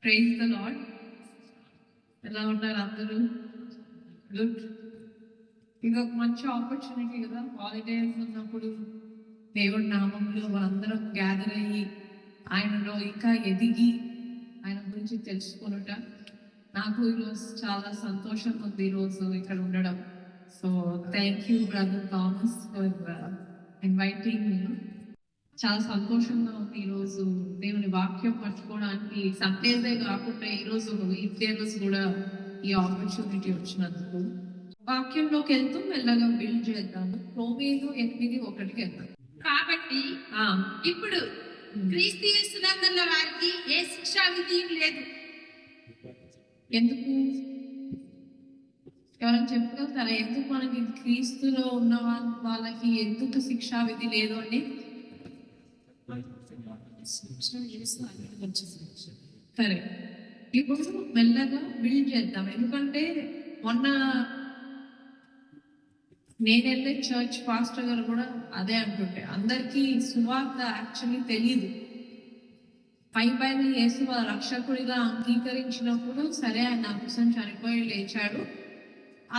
Praise the lord. ఎలా ఉన్నారు అందరూ? గుడ్. ఇది ఒక మంచి ఆపర్చునిటీ కదా, హాలిడేస్ ఉన్నప్పుడు దేవుడి నామంలో మనందరం గ్యాదర్ అయ్యి ఆయనలో ఇంకా ఎదిగి ఆయన గురించి తెలుసుకొనుట. నాకు ఈరోజు చాలా సంతోషంగా ఉంది ఈరోజు ఇక్కడ ఉండడం. So thank you brother Thomas for inviting me. చాలా సంతోషంగా ఉంది ఈరోజు దేవుని వాక్యం పట్టుకోవడానికి. సండేసే కాకుండా ఈరోజు వీక్డేస్ కూడా ఈ ఆపర్చునిటీ వచ్చినందుకు. వాక్యంలోకి వెళ్తూ మెల్లగా బిల్డ్ చేద్దాము. రోమీలు 8:1 వెళ్తాం. కాబట్టి ఇప్పుడు క్రీస్తు యేసునందున్న వారికి ఏ శిక్షా విధి లేదు. ఎందుకు? ఎవరైనా చెప్పగలుగుతారా? ఎందుకు మనకి క్రీస్తులో ఉన్న వాళ్ళకి ఎందుకు శిక్షా విధి లేదు అని? సరే, ఇప్పుడు మెల్లగా బిల్డ్ చేద్దాం. ఎందుకంటే మొన్న నేను వెళ్ళే చర్చ్ పాస్టర్ గారు కూడా అదే అంటుంటే, అందరికీ సువార్త యాక్చువల్లీ తెలియదు. పైన యేసు రక్షకుడిగా అంగీకరించినప్పుడు సరే ఆయన నా కోసం చనిపోయి లేచాడు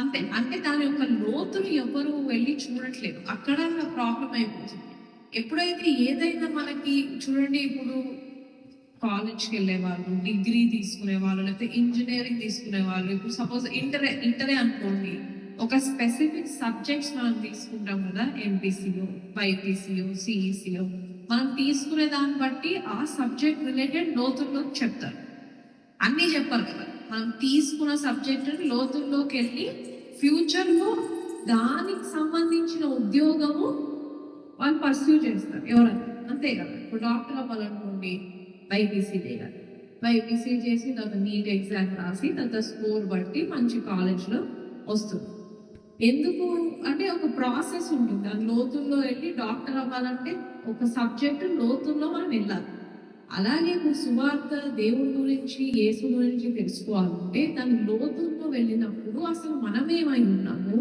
అంతే. అంటే దాని యొక్క లోతులు ఎవరు వెళ్ళి చూడట్లేదు. అక్కడ ప్రాబ్లం అయిపోతుంది. ఎప్పుడైతే ఏదైనా మనకి చూడండి, ఇప్పుడు కాలేజ్కి వెళ్ళే వాళ్ళు, డిగ్రీ తీసుకునే వాళ్ళు, లేకపోతే ఇంజనీరింగ్ తీసుకునే వాళ్ళు, ఇప్పుడు సపోజ్ ఇంటరే అనుకోండి, ఒక స్పెసిఫిక్ సబ్జెక్ట్స్ మనం తీసుకుంటాం కదా, ఎంపీసీలో, బైపీసీలో, సిఈసీలో. మనం తీసుకునే దాన్ని బట్టి ఆ సబ్జెక్ట్ రిలేటెడ్ లోతుల్లో చెప్తారు. అన్నీ చెప్పారు కదా. మనం తీసుకున్న సబ్జెక్ట్ లోతుల్లోకి వెళ్ళి ఫ్యూచర్లో దానికి సంబంధించిన ఉద్యోగము వాళ్ళు పర్స్యూ చేస్తారు ఎవరైనా, అంతే కదా. ఇప్పుడు డాక్టర్ అవ్వాలనుకోండి, బైపీసీ చేయాలి. బైపీసీ చేసి తర్వాత నీట్ ఎగ్జామ్ రాసి తర్వాత స్కోర్ బట్టి మంచి కాలేజ్లో వస్తుంది. ఎందుకు అంటే ఒక ప్రాసెస్ ఉంటుంది. దాని లోతుల్లో వెళ్ళి డాక్టర్ అవ్వాలంటే ఒక సబ్జెక్టు లోతుల్లో మనం వెళ్ళాలి. అలాగే ఇప్పుడు సువార్త దేవుడి గురించి, యేసు గురించి తెలుసుకోవాలంటే దాని లోతుల్లో వెళ్ళినప్పుడు అసలు మనమేమై ఉన్నాము,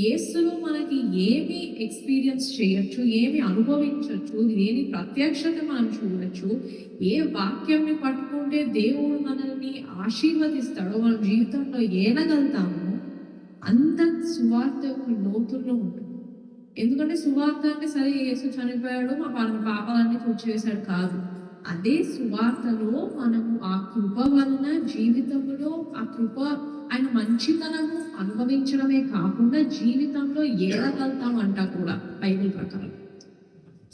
యేసులో మనకి ఏమి ఎక్స్పీరియన్స్ చేయొచ్చు, ఏమి అనుభవించవచ్చు, ఏమి ప్రత్యక్షత మనం చూడొచ్చు, ఏ వాక్యాన్ని పట్టుకుంటే దేవుడు మనల్ని ఆశీర్వదిస్తాడో, మన జీవితంలో ఏనగలుగుతామో అంత సువార్త యొక్క లోతుల్లో ఉంటుంది. ఎందుకంటే సువార్త అంటే సరే యేసు చనిపోయాడు, మా పాపాలన్నీ తుడిచివేశాడు కాదు. అదే సువార్తలో మనము ఆ కృప వలన జీవితంలో ఆ కృప ఆయన మంచితనము అనుభవించడమే కాకుండా జీవితంలో ఏడగలుగుతామంట కూడా బైబిల్ ప్రకారం.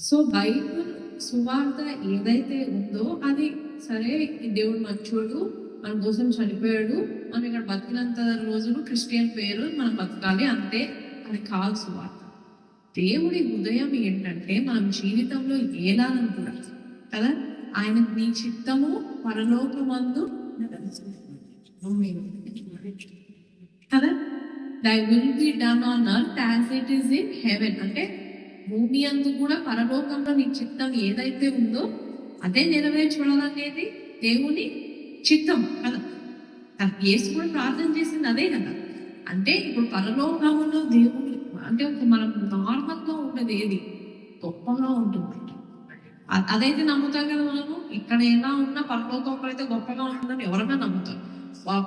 సో బైబిల్ సువార్త ఏదైతే ఉందో అది సరే, దేవుడు మంచోడు, మన కోసం చనిపోయాడు, మనం ఇక్కడ బతికినంత రోజులు క్రిస్టియన్ పేరు మనం బతకాలి అంతే అని కాదు సువార్త. దేవుడి ఉదయం ఏంటంటే మనం జీవితంలో ఏలాలని కూడా కదా. ఆయన నీ చిత్తము పరలోకమందు కదా, thy will be done on earth as it is in heaven. అంటే భూమి అందు కూడా పరలోకంలో నీ చిత్తం ఏదైతే ఉందో అదే నెరవేర్చబడాలనేది దేవుని చిత్తం కదా. యేసు కూడా ప్రార్థన చేసింది అదే కదా. అంటే ఇప్పుడు పరలోకంలో దేవుడు అంటే మనం నార్మల్గా ఉన్నది ఏది గొప్పగా ఉంటుంది, అదైతే నమ్ముతాం కదా మనము. ఇక్కడ ఎలా ఉన్నా పరలోకంలో అయితే గొప్పగా ఉంటుందని ఎవరైనా నమ్ముతారు.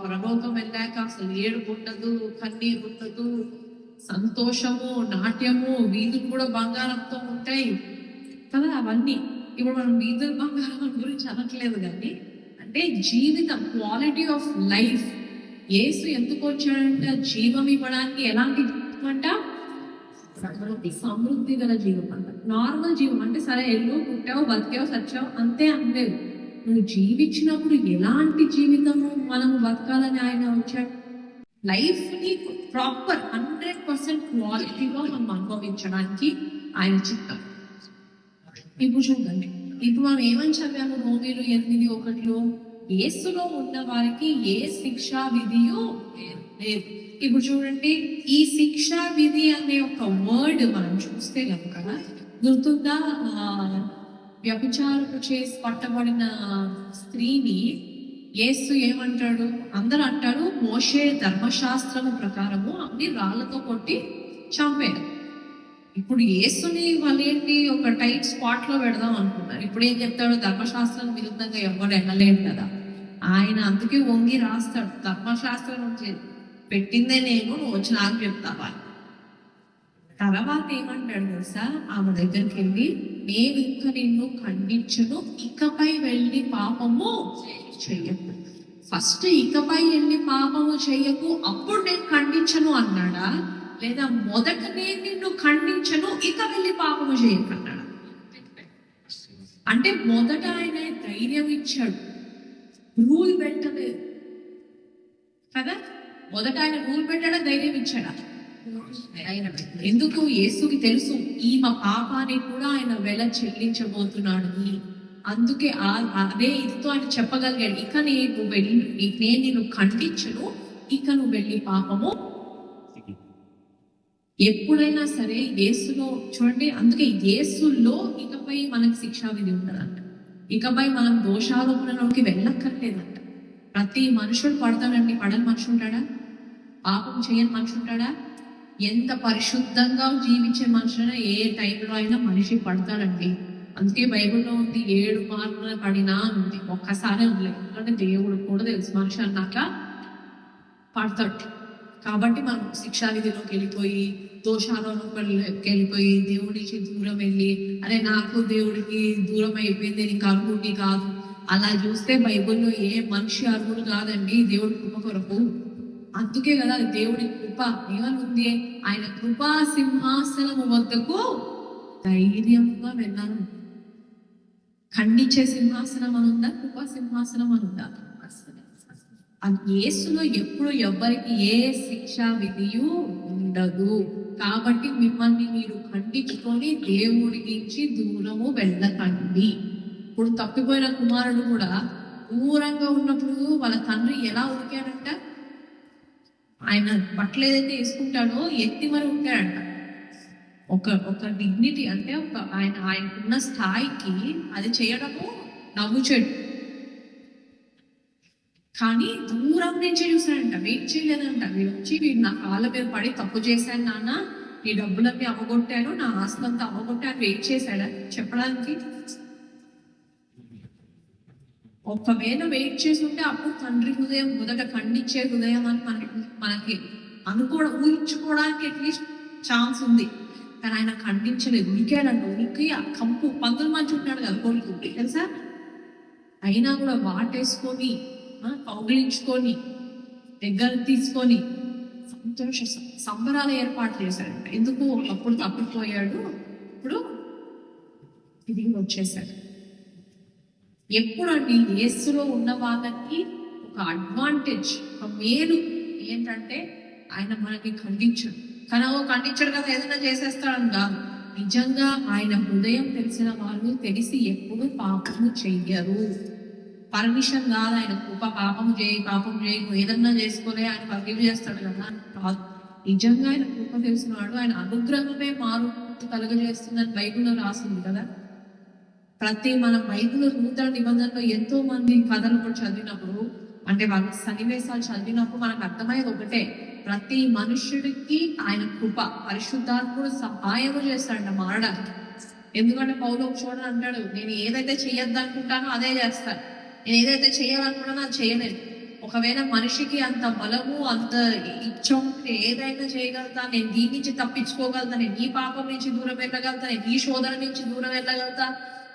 పరలోకం వెళ్ళాక అసలు ఏడుపు ఉండదు, కన్నీరు ఉండదు, సంతోషము, నాట్యము, వీధులు కూడా బంగారంతో ఉంటాయి కదా. అవన్నీ ఇప్పుడు మనం వీధులు బంగారం గురించి అనట్లేదు, కానీ అంటే జీవితం, క్వాలిటీ ఆఫ్ లైఫ్. యేసు ఎందుకు వచ్చాడంటే జీవం ఇవ్వడానికి. ఎలాంటి జీవం అంట? సమృద్ధి గల జీవం అంట. నార్మల్ జీవం అంటే సరే ఎల్లు పుట్టావు, బతికావు, సచ్చావు అంతే అనలేదు. నువ్వు జీవించినప్పుడు ఎలాంటి జీవితము మనము బతకాలని ఆయన వచ్చాడు. లైఫ్ ని ప్రాపర్ 100% క్వాలిటీగా మనం అనుభవించడానికి ఆయన చిత్తం. ఇప్పుడు చూడండి, ఇప్పుడు మనం ఏమని చదివాము రోమీలు 8:1 యేసులో ఉన్న వారికి ఏ శిక్షా విధియో లేదు. ఇప్పుడు చూడండి, ఈ శిక్షా విధి అనే ఒక వర్డ్ మనం చూస్తే కనుక గుర్తుందా, వ్యభిచారము చేసి పట్టబడిన స్త్రీని యేసు ఏమంటాడు? అందరూ అంటాడు మోషే ధర్మశాస్త్రము ప్రకారము అన్ని రాళ్లతో కొట్టి చంపారు. ఇప్పుడు యేసుని వాళ్ళేంటి ఒక టైట్ స్పాట్ లో పెడదాం అనుకున్నారు. ఇప్పుడు ఏం చెప్తాడు? ధర్మశాస్త్రం విరుద్ధంగా ఎవరు వెళ్ళలేడు కదా. ఆయన అందుకే వంగి రాస్తాడు, ధర్మశాస్త్రం పెట్టిందే నేను, నువ్వు వచ్చి నాకు చెప్తావా. తర్వాత ఏమంటాడు తెలుసా, ఆమె దగ్గరికి వెళ్ళి, నేను ఇంకా నిన్ను ఖండించను, ఇకపై వెళ్ళి పాపము చెయ్యకు. ఫస్ట్ ఇకపై వెళ్ళి పాపము చెయ్యకు, అప్పుడు నేను ఖండించను అన్నాడా, లేదా మొదట నేను నిన్ను ఖండించను ఇక వెళ్ళి పాపము చేయకు అన్నాడా? అంటే మొదట ఆయన ధైర్యం ఇచ్చాడు, రూల్ పెట్టలేదు కదా. మొదట ఆయన రూల్ పెట్టాడా, ధైర్యం ఇచ్చాడా? ఎందుకు? యేసుకి తెలుసు ఈమె పాపాన్ని కూడా ఆయన వెల చెల్లించబోతున్నాడు. అందుకే అదే ఇదితో ఆయన చెప్పగలిగాడు, ఇక నేను నిన్ను ఖండించను, ఇక నువ్వు వెళ్ళి పాపము. ఎప్పుడైనా సరే యేసులో చూడండి, అందుకే యేసులో ఇకపై మనకి శిక్షా విధి ఉండదంట, ఇకపై మనం దోషారోపణలోకి వెళ్ళక్కర్లేదంట. ప్రతి మనుషుడు పడతాడండి, పడని మనిషి ఉంటాడా? పాపం చేయని మనిషి ఉంటాడా? ఎంత పరిశుద్ధంగా జీవించే మనుషులైనా ఏ టైంలో అయినా మనిషి పడతాడండి. అందుకే బైబిల్లో ఉంది 7 మార్లు పడినా ఉంది, ఒక్కసారి ఉండలేదు. ఎందుకంటే దేవుడు కూడా తెలుసు మనిషి అన్నాక పడతాడు. కాబట్టి మనం శిక్షా విధిలోకి వెళ్ళిపోయి, దోషారోపణలోకి వెళ్ళిపోయి, దేవుడి నుంచి దూరం వెళ్ళి, అరే నాకు దేవుడికి దూరం అయిపోయింది, నీకు అర్హుడిని కాదు, అలా చూస్తే బైబిల్లో ఏ మనిషి అర్హుడు కాదండి దేవుడి కృప కొరకు. అందుకే కదా దేవుడి కృప ఏమనుంది, ఆయన కృపా సింహాసనము వద్దకు ధైర్యంగా వెళ్ళాను. ఖండించే సింహాసనం అనుందా, కృపా సింహాసనం అనుందా? యేసులో ఎప్పుడు ఎవ్వరికి ఏ శిక్షా విధియు ఉండదు. కాబట్టి మిమ్మల్ని మీరు ఖండించుకొని దేవుడి నుంచి దూరము వెళ్ళకండి. ఇప్పుడు తప్పిపోయిన కుమారుడు కూడా దూరంగా ఉన్నప్పుడు వాళ్ళ తండ్రి ఎలా ఉరికాడంట, ఆయన బట్టలు ఏదైతే వేసుకుంటాడో ఎత్తి మరి ఉంటాడంట. ఒక డిగ్నిటీ అంటే ఆయనకున్న స్థాయికి అది చేయడము నవ్వుచెడు. కానీ దూరం నుంచి చూశాడంట, వెయిట్ చేయలేదంట. వీడు నా కాళ్ళ మీద పడి తప్పు చేశాను నాన్న, నీ డబ్బులన్నీ అమ్మగొట్టాను, నా ఆస్తంతా అమ్మగొట్టాను, వెయిట్ చేశాడా చెప్పడానికి? ఒకవేళ వెయిట్ చేసి ఉంటే అప్పుడు తండ్రి హృదయం మొదట ఖండించే హృదయం అని మనకి ఊహించుకోవడానికి అట్లీస్ట్ ఛాన్స్ ఉంది. కానీ ఆయన ఖండించలేదు, ఉరికాడంట. ఉరికి ఆ కంపు పందుల మధ్య ఉంటాడు కదా కొడుకు తెలుసా, అయినా కూడా వాటేసుకొని కౌగిలించుకొని దగ్గర తీసుకొని సంబరాలు ఏర్పాటు చేశాడంట. ఎందుకు? అప్పుడు తప్పిపోయాడు, ఇప్పుడు తిరిగి వచ్చేసాడు. ఎప్పుడండి యేసులో ఉన్న వాళ్ళకి ఒక అడ్వాంటేజ్, ఒక మేలు ఏంటంటే ఆయన మనకి ఖండించడు. కానీ ఖండించడు కదా ఏదైనా చేసేస్తాడని కాదు. నిజంగా ఆయన హృదయం తెలిసిన వాళ్ళు తెలిసి ఎప్పుడు పాపము చెయ్యరు. పర్మిషన్ కాదు ఆయన కృప, పాపం చేయి నువ్వు ఏదన్నా చేసుకోలే, ఆయన ఫర్గివ్ చేస్తాడు కదా కాదు. నిజంగా ఆయన కృప తెలిసినవాడు, ఆయన అనుగ్రహమే మారు కలుగజేస్తుందని బైబిల్లో రాసింది కదా. మన బైబిల్ నూతన నిబంధనలో ఎంతో మంది కథలు కూడా చదివినప్పుడు, అంటే వాళ్ళ సన్నివేశాలు చదివినప్పుడు మనకు అర్థమయ్యేది ఒకటే, ప్రతి మనుష్యుడికి ఆయన కృప పరిశుద్ధాత్ముడు సహాయము చేస్తాడంట మారడానికి. ఎందుకంటే పౌలు ఒక చోట అంటాడు, నేను ఏదైతే చేయొద్దు అనుకుంటానో అదే చేస్తాను, నేను ఏదైతే చేయాలనుకున్నానో అది చేయలేదు. ఒకవేళ మనిషికి అంత బలము అంత ఇచ్చ ఉంటే ఏదైనా చేయగలుగుతా, నేను దీని నుంచి తప్పించుకోగలుగుతా, నేను ఈ పాపం నుంచి దూరం వెళ్ళగలుగుతా, నేను ఈ శోధన నుంచి దూరం వెళ్ళగలుగుతా,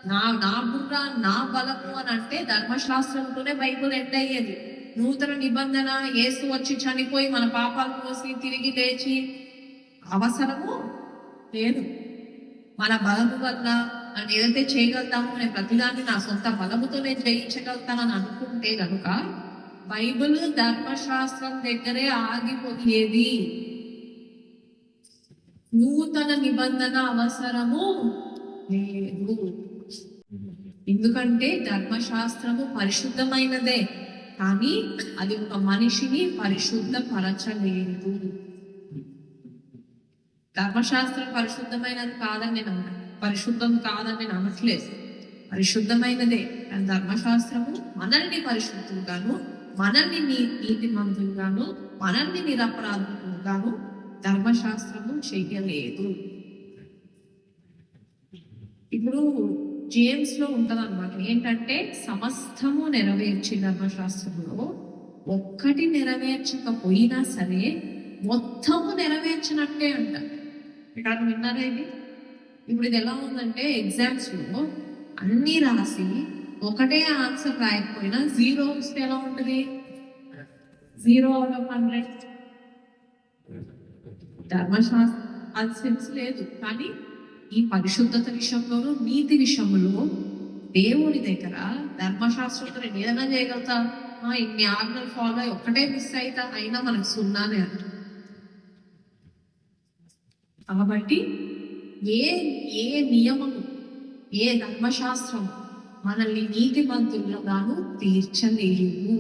నా బుర్ర నా బలము అని అంటే ధర్మశాస్త్రంతోనే బైబుల్ ఎండ్ అయ్యేది. నూతన నిబంధన యేసు వచ్చి చనిపోయి మన పాపాలు మోసి తిరిగి లేచి అవసరము లేదు. మన బలము వల్ల నేను ఏదైతే చేయగలుగుతామో, నేను ప్రతిదాన్ని నా సొంత బలముతో నేను జయించగలుగుతానని అనుకుంటే కనుక బైబిల్ ధర్మశాస్త్రం దగ్గరే ఆగిపోయేది. నూతన నిబంధన అవసరము లేదు. ఎందుకంటే ధర్మశాస్త్రము పరిశుద్ధమైనదే, కానీ అది ఒక మనిషిని పరిశుద్ధపరచలేదు. ధర్మశాస్త్రం పరిశుద్ధమైనది కాదని నేను పరిశుద్ధం కాదని నేను అనట్లేదు, పరిశుద్ధమైనదే. కానీ ధర్మశాస్త్రము మనల్ని పరిశుద్ధులుగాను, మనల్ని నీతిమంతులుగాను, మనల్ని నిరపరాధులుగాను ధర్మశాస్త్రము చెయ్యలేదు. ఇప్పుడు జేమ్స్ లో ఉంటది అనమాట. ఏంటంటే సమస్తము నెరవేర్చి ధర్మశాస్త్రంలో ఒక్కటి నెరవేర్చకపోయినా సరే మొత్తము నెరవేర్చినట్టే అంట. ఇక్కడ విన్నారా ఇది? ఇప్పుడు ఇది ఎలా ఉందంటే ఎగ్జామ్స్ లో అన్ని రాసి ఒకటే ఆన్సర్ రాయకపోయినా 0 వస్తే ఎలా ఉంటుంది? 0/100. ధర్మశాస్త్రం అది సెన్స్ లేదు. కానీ ఈ పరిశుద్ధత విషయంలోనూ నీతి విషయంలో దేవుని దగ్గర ధర్మశాస్త్రంతో నేను ఏదైనా చేయగలుగుతా, ఇన్ని ఆజ్ఞలు ఫాలో అయ్యి ఒక్కటే మిస్ అవుతా అయినా మనకు సున్నానే అంట. కాబట్టి ఏ ఏ నియమము, ఏ ధర్మశాస్త్రము మనల్ని నీతిమంతులుగాను తీర్చలేవు.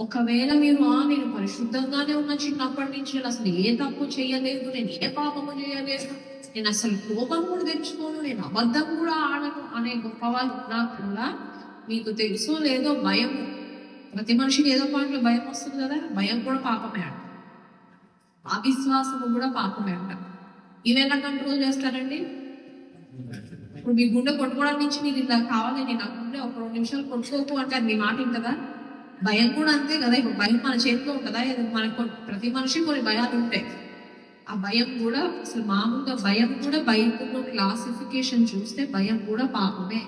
ఒకవేళ మీరు నేను పరిశుద్ధంగానే ఉన్న చిన్నప్పటి నుంచి, నేను అసలు ఏ తప్పు చేయలేదు, నేను ఏ పాపము చేయలేదు, నేను అసలు కోపం కూడా తెచ్చుకోను, నేను అబద్ధం కూడా ఆడను అనే గొప్ప వాళ్ళు ఉన్నా కూడా మీకు తెలుసో లేదో భయం, ప్రతి మనిషికి ఏదో పాటలో భయం వస్తుంది కదా, భయం కూడా పాపమే అంట. అవిశ్వాసము కూడా పాపమే అంట. ఇవెలా కంట్రోల్ చేస్తారండి? ఇప్పుడు మీ గుండె కొట్టుకోవడానికి నుంచి మీరు ఇలా కావాలి, నేను ఆ గుండె ఒక 2 నిమిషాలు కొట్టుకోకు అంటే అది మీ మాట ఉంటుందా? భయం కూడా అంతే కదా. ఇప్పుడు భయం మన చేతిలో ఉంటుందా? మనకు ప్రతి మనిషి కొన్ని భయాలు ఉంటాయి. ఆ భయం కూడా అసలు మామూలుగా భయం కూడా బైబిల్లో క్లాసిఫికేషన్ చూస్తే భయం కూడా పాపమే,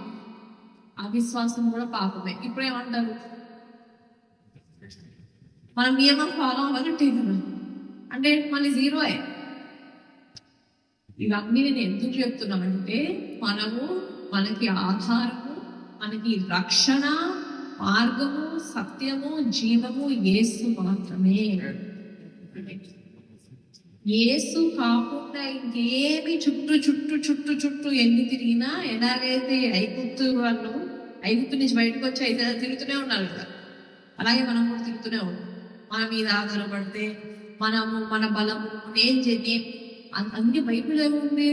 అవిశ్వాసం కూడా పాపమే. ఇప్పుడు ఏమంటారు? మనం నియమం ఫాలో అవ్వాలంటే అంటే మళ్ళీ 0. ఇవన్నీ నేను ఎందుకు చెప్తున్నానంటే మనకి ఆధారము, మనకి రక్షణ మార్గము, సత్యము, జీవము యేసు మాత్రమే. యేసు కాకుండా ఇంకేమి చుట్టూ చుట్టూ చుట్టూ చుట్టూ ఎన్ని తిరిగినా, ఎలాగైతే ఐగుప్తు నుంచి బయటకు వచ్చి అయితే తిరుగుతూనే ఉన్నారు కదా, అలాగే మనం కూడా తిరుగుతూనే ఉన్నాం. మన మీద ఆధారపడితే మనము మన బలము నేను అందుకే బైబిల్ ఏముంది?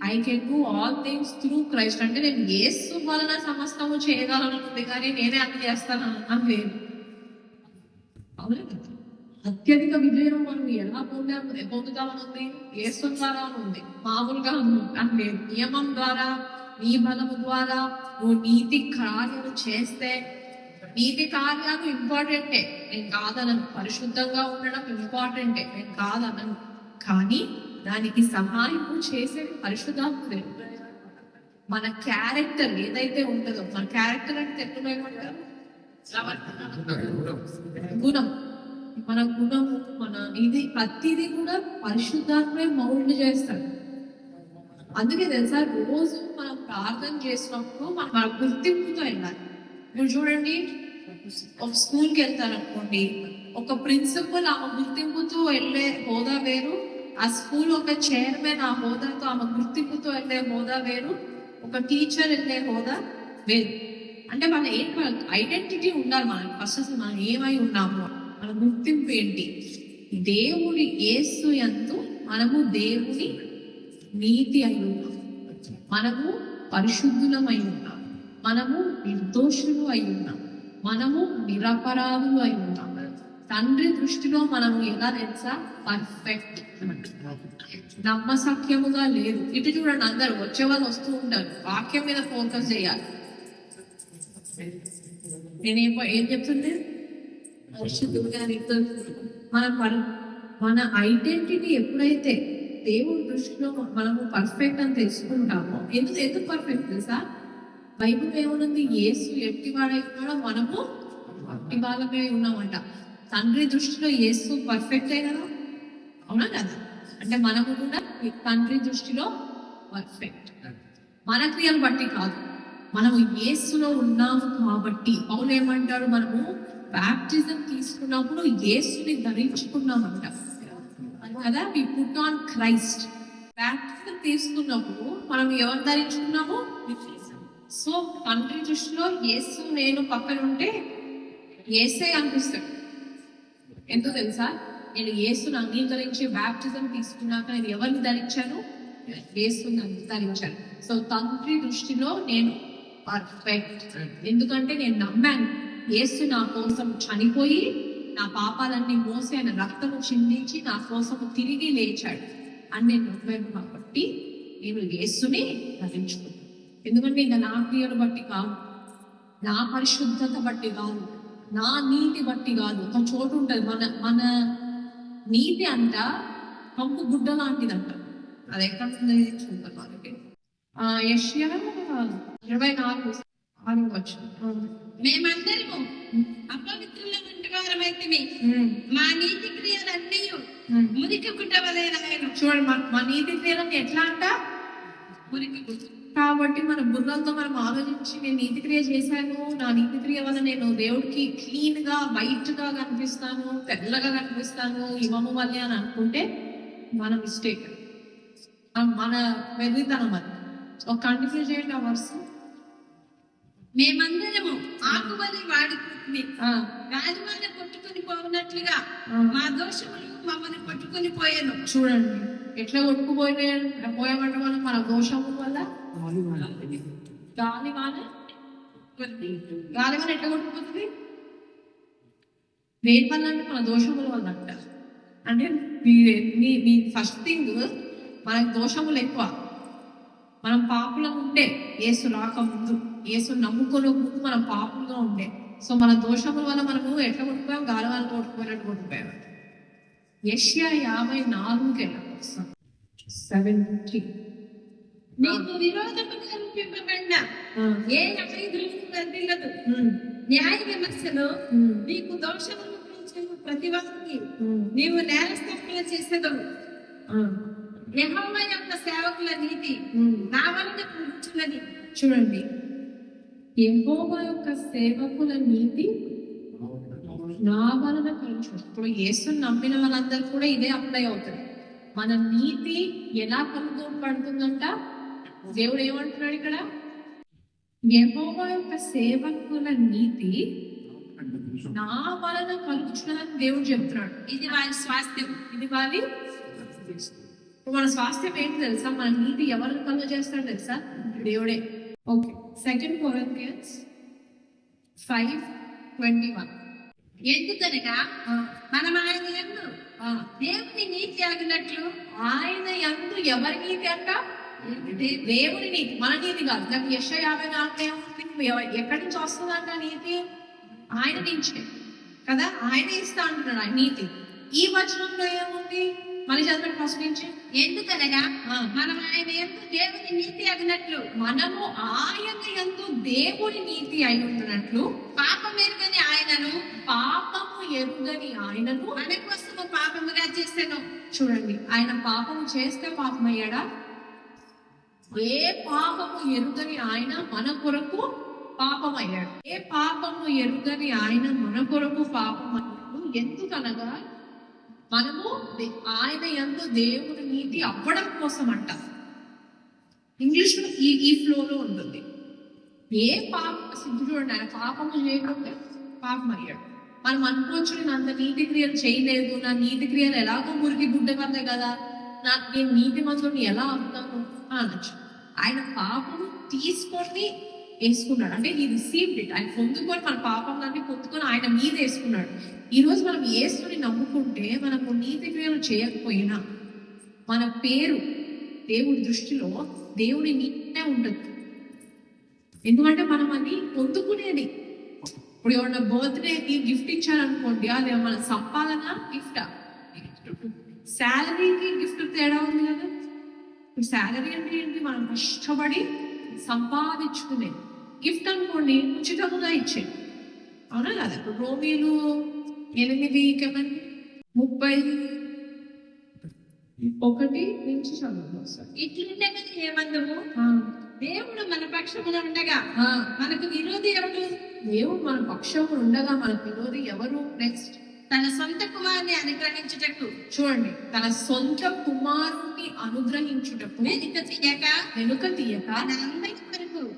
I can do all things through Christ. అంటే నేను యేసు వలన సమస్తము చేయగలనుంది, కానీ నేనే అన్ని చేస్తాను అని లేదు. అవునా? అత్యధిక విజయం మనం ఎలా పొందుతామని ఉంది? యేసు ద్వారా ఉంది, మామూలుగా అని లేదు. నియమం ద్వారా, నీ బలము ద్వారా నువ్వు నీతి కార్యాలు చేస్తే, నీతి కార్యాలు ఇంపార్టెంటే, నేను కాదనను. పరిశుద్ధంగా ఉండడం ఇంపార్టెంటే, నేను కాదనను. కానీ దానికి సహాయం చేసేది పరిశుద్ధాత్ముడే. మన క్యారెక్టర్ ఏదైతే ఉంటుందో, మన క్యారెక్టర్ అంటే తెలుగులో ఏమంటారు? గుణం. మన గుణము, మన ఇది ప్రతిదీ కూడా పరిశుద్ధాత్మే మౌల్డ్ చేస్తాడు. అందుకే తెలుసా, రోజు మనం ప్రార్థన చేసినప్పుడు మన గుర్తింపుతో వెళ్ళాలి. మీరు చూడండి, ఒక స్కూల్కి వెళ్తారు అనుకోండి, ఒక ప్రిన్సిపల్ ఆమె గుర్తింపుతో వెళ్ళే హోదా వేరు, ఆ స్కూల్ ఒక చైర్మన్ ఆ హోదాతో ఆమె గుర్తింపుతో వెళ్ళే హోదా వేరు, ఒక టీచర్ వెళ్ళే హోదా వేరు. అంటే మన ఐడెంటిటీ ఉండాలి మనకి. ఫస్ట్ అసలు మనం ఏమై ఉన్నాము, మన గుర్తింపు ఏంటి? దేవుడి యేసు యందు మనము దేవుని నీతి అయి ఉన్నాం, మనము పరిశుద్ధులమై ఉన్నాం, మనము నిర్దోషులు అయి ఉన్నాం, మనము నిరపరాధులు అయి ఉన్నాం. తండ్రి దృష్టిలో మనము ఎలా తెలుసా? పర్ఫెక్ట్, నమ్మసక్యముగా లేదు. ఇటు చూడండి, అందరు వచ్చే వాళ్ళు వస్తూ ఉంటారు, వాక్యం మీద ఫోకస్ చేయాలి. ఏం చెప్తుంది? పరిశుద్ధులుగా మన ఐడెంటిటీ ఎప్పుడైతే దేవుడి దృష్టిలో మనము పర్ఫెక్ట్ అని తెలుసుకుంటామో, ఎందుకు పర్ఫెక్ట్ తెలుసా? బైబిల్ ఏమనుంది? యేసు ఎట్టివాడై ఉన్నాడో మనము అట్టి వాళ్ళమే ఉన్నామంట. తండ్రి దృష్టిలో యేసు పర్ఫెక్ట్ కదా, అవునా కదా? అంటే మనము కూడా తండ్రి దృష్టిలో పర్ఫెక్ట్, మన క్రియలు బట్టి కాదు, మనము యేసులో ఉన్నాము కాబట్టి. పౌలు ఏమంటాడు? మనము బాప్టిజం తీసుకున్నప్పుడు యేసుని ధరించుకున్నామంట కదా. We put on Christ. Baptism తీసుకున్నప్పుడు మనం ఎవరు ధరించుకున్నాము? సో తండ్రి దృష్టిలో యేసు నేను పక్కన ఉంటే యేసే అనిపిస్తాడు. ఎందుకు తెలుసా? నేను యేసుని అంగీకరించి బాప్టిజం తీసుకున్నాక నేను ఎవరిని ధరించాను? యేసుని ధరించాను. సో తండ్రి దృష్టిలో నేను పర్ఫెక్ట్, ఎందుకంటే నేను నమ్మాను యేసు నా కోసం చనిపోయి నా పాపాలన్నీ మోసి ఆయన రక్తము చిందించి నా కోసము తిరిగి లేచాడు అని నేను నమ్మాను. కాబట్టి నేను యేసుని ధరించుకున్నాను. ఎందుకంటే ఇంకా నా క్రియలు బట్టి కాదు, నా పరిశుద్ధత బట్టి కాదు, నా నీతి బట్టి కాదు. ఒక చోటు ఉంటుంది, మన మన నీతి అంట పంపు గుడ్డ లాంటిదంట. అది ఎక్కడ ఉంది చూద్దాం మనకి. యెషయా 24:6 వచ్చు. మేమందరము అపవిత్రుల వంటి వారమైతిమి, మా నీతి క్రియలన్నీ మురికి గుడ్డ వలెనాయెను. చూడండి, మన నీతి క్రియలను ఎట్లా అంట, మురికి గుడ్డ. కాబట్టి మన బుర్రలతో మనం ఆలోచించి నేను నీతి క్రియ చేశాను, నా నీతి క్రియ వల్ల నేను దేవుడికి క్లీన్ గా వైట్ గా కనిపిస్తాను, తెల్లగా కనిపిస్తాను ఇవ్వము వల్లే అని అనుకుంటే మన మిస్టేక్, మన వెర్రితనం. అది ఒక కంటిన్యూ చేయండి ఆ వర్స్. మేమందరము ఆకువలి వాడుకుంటుంది, గాలివాన కొట్టుకుని పోనట్లుగా మా దోషములు మమ్మల్ని కొట్టుకుని పోయాను. చూడండి ఎట్లా పోయామంటే మనం మన దోషము వల్ల. గాలివాన ఎట్లా కొట్టుకుపోతుంది? దేని వల్ల అంటే మన దోషముల వల్ల అంట. అంటే మీ ఫస్ట్ థింగ్, మనకు దోషములు ఎక్కువ. మనం పాపులం ఉండే యేసు రాక ముందు, యేసు నమ్ముకునే ముందు మనం పాపులుగా ఉండే. సో మన దోషముల వల్ల మనము ఎట్లా కొట్టుకుపోయాం? గాలివాన కొట్టుకుపోయినట్టు కొట్టుకుపోయాం. యెషయా 54:7-3. నీకు విరోధముగా రూపింపబడిన ఏ అపరాధములు వర్ధిల్లదు. న్యాయ విమర్శలో నీకు దోషములు గురించి ప్రతి వారికి నీవు నేరస్థాపన చేసేదవు. యెహోవా యొక్క సేవకుల నీతి నా వలన కూర్చున్నది. చూడండి, యెహోవా యొక్క సేవకుల నీతి నా వలన కలుచు. ఇప్పుడు యేసుని నమ్మిన వాళ్ళందరూ కూడా ఇదే అప్లై అవుతుంది. మన నీతి ఎలా కనుగొనబడుతుందంట? దేవుడు ఏమంటున్నాడు ఇక్కడ? యెహోవా యొక్క సేవకుల నీతి నా వలన కలుగుచున్నదని దేవుడు చెప్తున్నాడు. ఇది వారి స్వాస్థ్యం, ఇది వారి మన స్వాస్థ్యం ఏంటి తెలుసా? మన నీతి ఎవరిని కలుగ చేస్తాడు తెలుసా? దేవుడే. Okay, 2 Corinthians 5:21. ఎందుకనగా మనం ఆయన యందు దేవుని నీతి ఆగినట్లు. ఆయన యందు ఎవరి నీతి అంట? దేవుని నీతి, మన నీతి కాదు. నాకు యెషయా 54 ఎక్కడి నుంచి వస్తుందంట నీతి? ఆయన నుంచే కదా, ఆయన ఇస్తా అంటున్నాడు ఆయన నీతి. ఈ వచనంలో ఏముంది? మళ్ళీ చదవండి ఫస్ట్ నుంచి. ఎందుకనగా మనం ఆయన యందు దేవుని నీతి అగినట్లు, మనము ఆయన యందు దేవుని నీతి అయి ఉంటున్నట్లు, పాపం ఎరుగని ఆయనను మన కోసము పాపముగా చేశాను. చూడండి, ఆయన పాపము చేస్తే పాపం అయ్యాడా? ఏ పాపము ఎరుగని ఆయన మన కొరకు పాపం అయ్యాడు. ఏ పాపము ఎరుగని ఆయన మన కొరకు పాపం అయ్యాడు. ఎందుకనగా మనము ఆయన యందు దేవుని నీతి అవ్వడం కోసం అంట. ఇంగ్లీష్ లో ఈ ఫ్లోలో ఉంటుంది. ఏ పాప సిద్ధు చూడండి, ఆయన పాపము చేయకుండా పాపం అయ్యాడు. మనం అనుకోవచ్చు, నేను అంత నీతి క్రియలు చేయలేదు, నా నీతి క్రియలు ఎలాగో మురికి గుడ్డ కదే కదా, నేను నీతి మంత్రుని ఎలా అవుతాను అనొచ్చు. ఆయన పాపము తీసుకొని వేసుకున్నాడు. అంటే ఈ రిసీవ్డ్ ఇట్, ఆయన పొందుకొని మన పాపంలన్నీ పొందుకొని ఆయన మీద వేసుకున్నాడు. ఈ రోజు మనం యేసుని నమ్ముకుంటే, మనము నీతి క్రియలు చేయకపోయినా మన పేరు దేవుడి దృష్టిలో దేవుడి నీటే ఉంటుంది. ఎందుకంటే మనం అది పొందుకునేది. ఇప్పుడు ఎవరైనా బర్త్డేకి గిఫ్ట్ ఇచ్చారనుకోండి, అది మన సంపాదన గిఫ్టా? శాలరీకి గిఫ్ట్ తేడా ఉంది కదా. ఇప్పుడు శాలరీ అంటే ఏంటి? మనం కష్టపడి సంపాదించుకునేది. గిఫ్ట్ అనుకోండి ఉచితంగా ఇచ్చేది, అవునా కదా. ఇప్పుడు రోమీలు 8:31 నుంచి చదువుతాం సార్. ఇట్లుండగా ఏమందము, దేవుడు మన పక్షమున ఉండగా మనకు విరోధి ఎవరు? దేవుడు మన పక్షము ఉండగా మనకు విరోధి ఎవరు? నెక్స్ట్, తన సొంత కుమారుని అనుగ్రహించుటకు. చూడండి, తన సొంత కుమారుని అనుగ్రహించుటకు వెనుక తీయక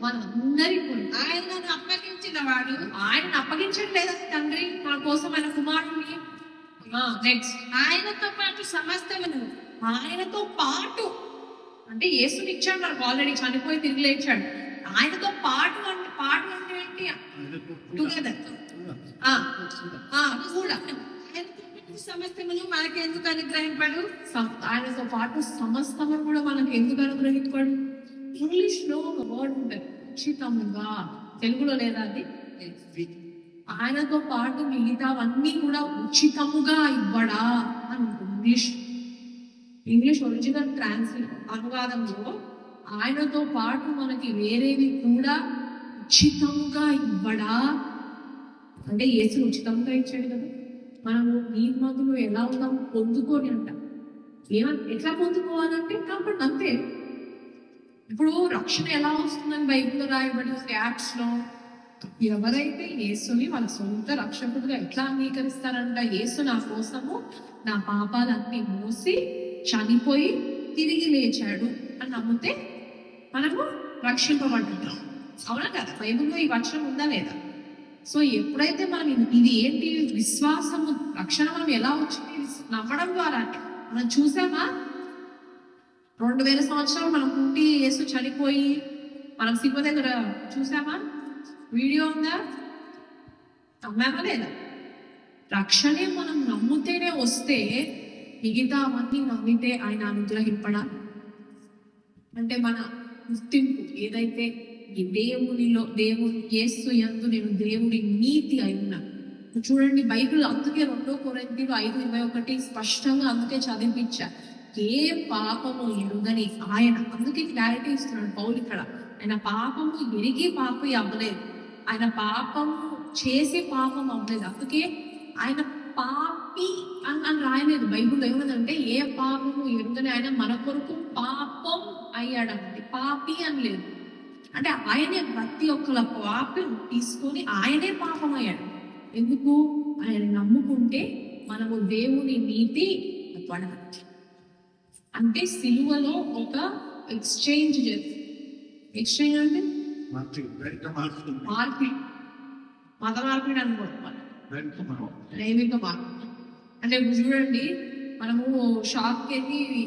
మనందరి కొరకు ఆయనను అప్పగించిన వాడు. ఆయన అప్పగించడం లేదా తండ్రి మన కోసం ఆయన కుమారుని? నెక్స్ట్, ఆయనతో పాటు సమస్తమును. ఆయనతో పాటు అంటే యేసుని ఇచ్చాడు మనకు, ఆల్రెడీ చనిపోయి తిరిగి లేచాడు. ఆయనతో పాటు అంటే ఏంటి? టుగెదర్ కూడా. సమస్తమును మనకెందుకు అనుగ్రహింపడు? ఆయనతో పాటు సమస్తము కూడా మనకు ఎందుకు అనుగ్రహింపడు? ఇంగ్లీష్ లో ఒక వర్డ్ ఉంటుంది, ఉచితముగా. తెలుగులో లేదా అది? ఆయనతో పాటు మిగతావన్నీ కూడా ఉచితముగా ఇవ్వడా అని ఉంటుంది. ఇంగ్లీష్ ఒరిజినల్ అనువాదంలో ఆయనతో పాటు మనకి వేరేవి కూడా ఉచితముగా ఇవ్వడా అంటే యేసు ఉచితంగా ఇచ్చాడు కదా. మనము నీతిమంతులు ఎలా ఉన్నాం పొందుకొని అంట. ఎట్లా పొందుకోవాలంటే కాబట్టి అంతే. ఇప్పుడు రక్షణ ఎలా వస్తుందని బైబిల్లో రాయబడి యాప్స్ లో ఎవరైతే యేసుని వాళ్ళ సొంత రక్షకుడుగా ఎట్లా అంగీకరిస్తారంట, యేసు నా కోసము నా పాపాలన్నీ మోసి చనిపోయి తిరిగి లేచాడు అని నమ్మితే మనము రక్షింపబడుతున్నాం. అవునా కదా? బైబిల్లో ఈ వచనం ఉందా లేదా? సో ఎప్పుడైతే మనం ఇది ఏంటి విశ్వాసము, రక్షణ మనం ఎలా వచ్చింది నమ్మడం ద్వారా. మనం చూసామా 2000 సంవత్సరాలు మనం పుట్టి యేసు చనిపోయి మనం సినిమ దగ్గర చూసామా? వీడియో ఉందా? నమ్మామా లేదా? రక్షణే మనం నమ్మితేనే వస్తే మిగతా అవన్నీ నమ్మితే ఆయన అనుగ్రహింపడా అంటే మన గుర్తింపు ఏదైతే ఈ దేవుని యేసు యందు నేను దేవుడి నీతి అయి ఉన్నా. చూడండి బైబిల్ అందుకే 2 కొరింథీయులు 5:21 స్పష్టంగా అందుకే చదివించా. ఏ పాపము ఎరుగని ఆయన, అందుకే క్లారిటీ ఇస్తున్నాడు పౌలు ఇక్కడ. ఆయన పాపము ఎరిగి పాపి అవ్వలేదు, ఆయన పాపము చేసి పాపం అవ్వలేదు. అందుకే ఆయన పాపి అని రాయలేదు బైబిల్లో. ఏమన్నదంటే ఏ పాపము ఎరుగని ఆయన మన కొరకు పాపం అయ్యాడంటే, పాపి అని లేదు. అంటే ఆయనే ప్రతి ఒక్కల పాపం తీసుకొని ఆయనే పాపం అయ్యాడు. ఎందుకు? ఆయన నమ్ముకుంటే మనము దేవుని నీతి పడవచ్చు. అంటే సిలువలో ఒక ఎక్స్చేంజ్ అంటే మార్పిడి, మత మార్పిడి అనుకోవడం, లైంగిక మార్పిడి. అంటే చూడండి, మనము షాప్కి వెళ్ళి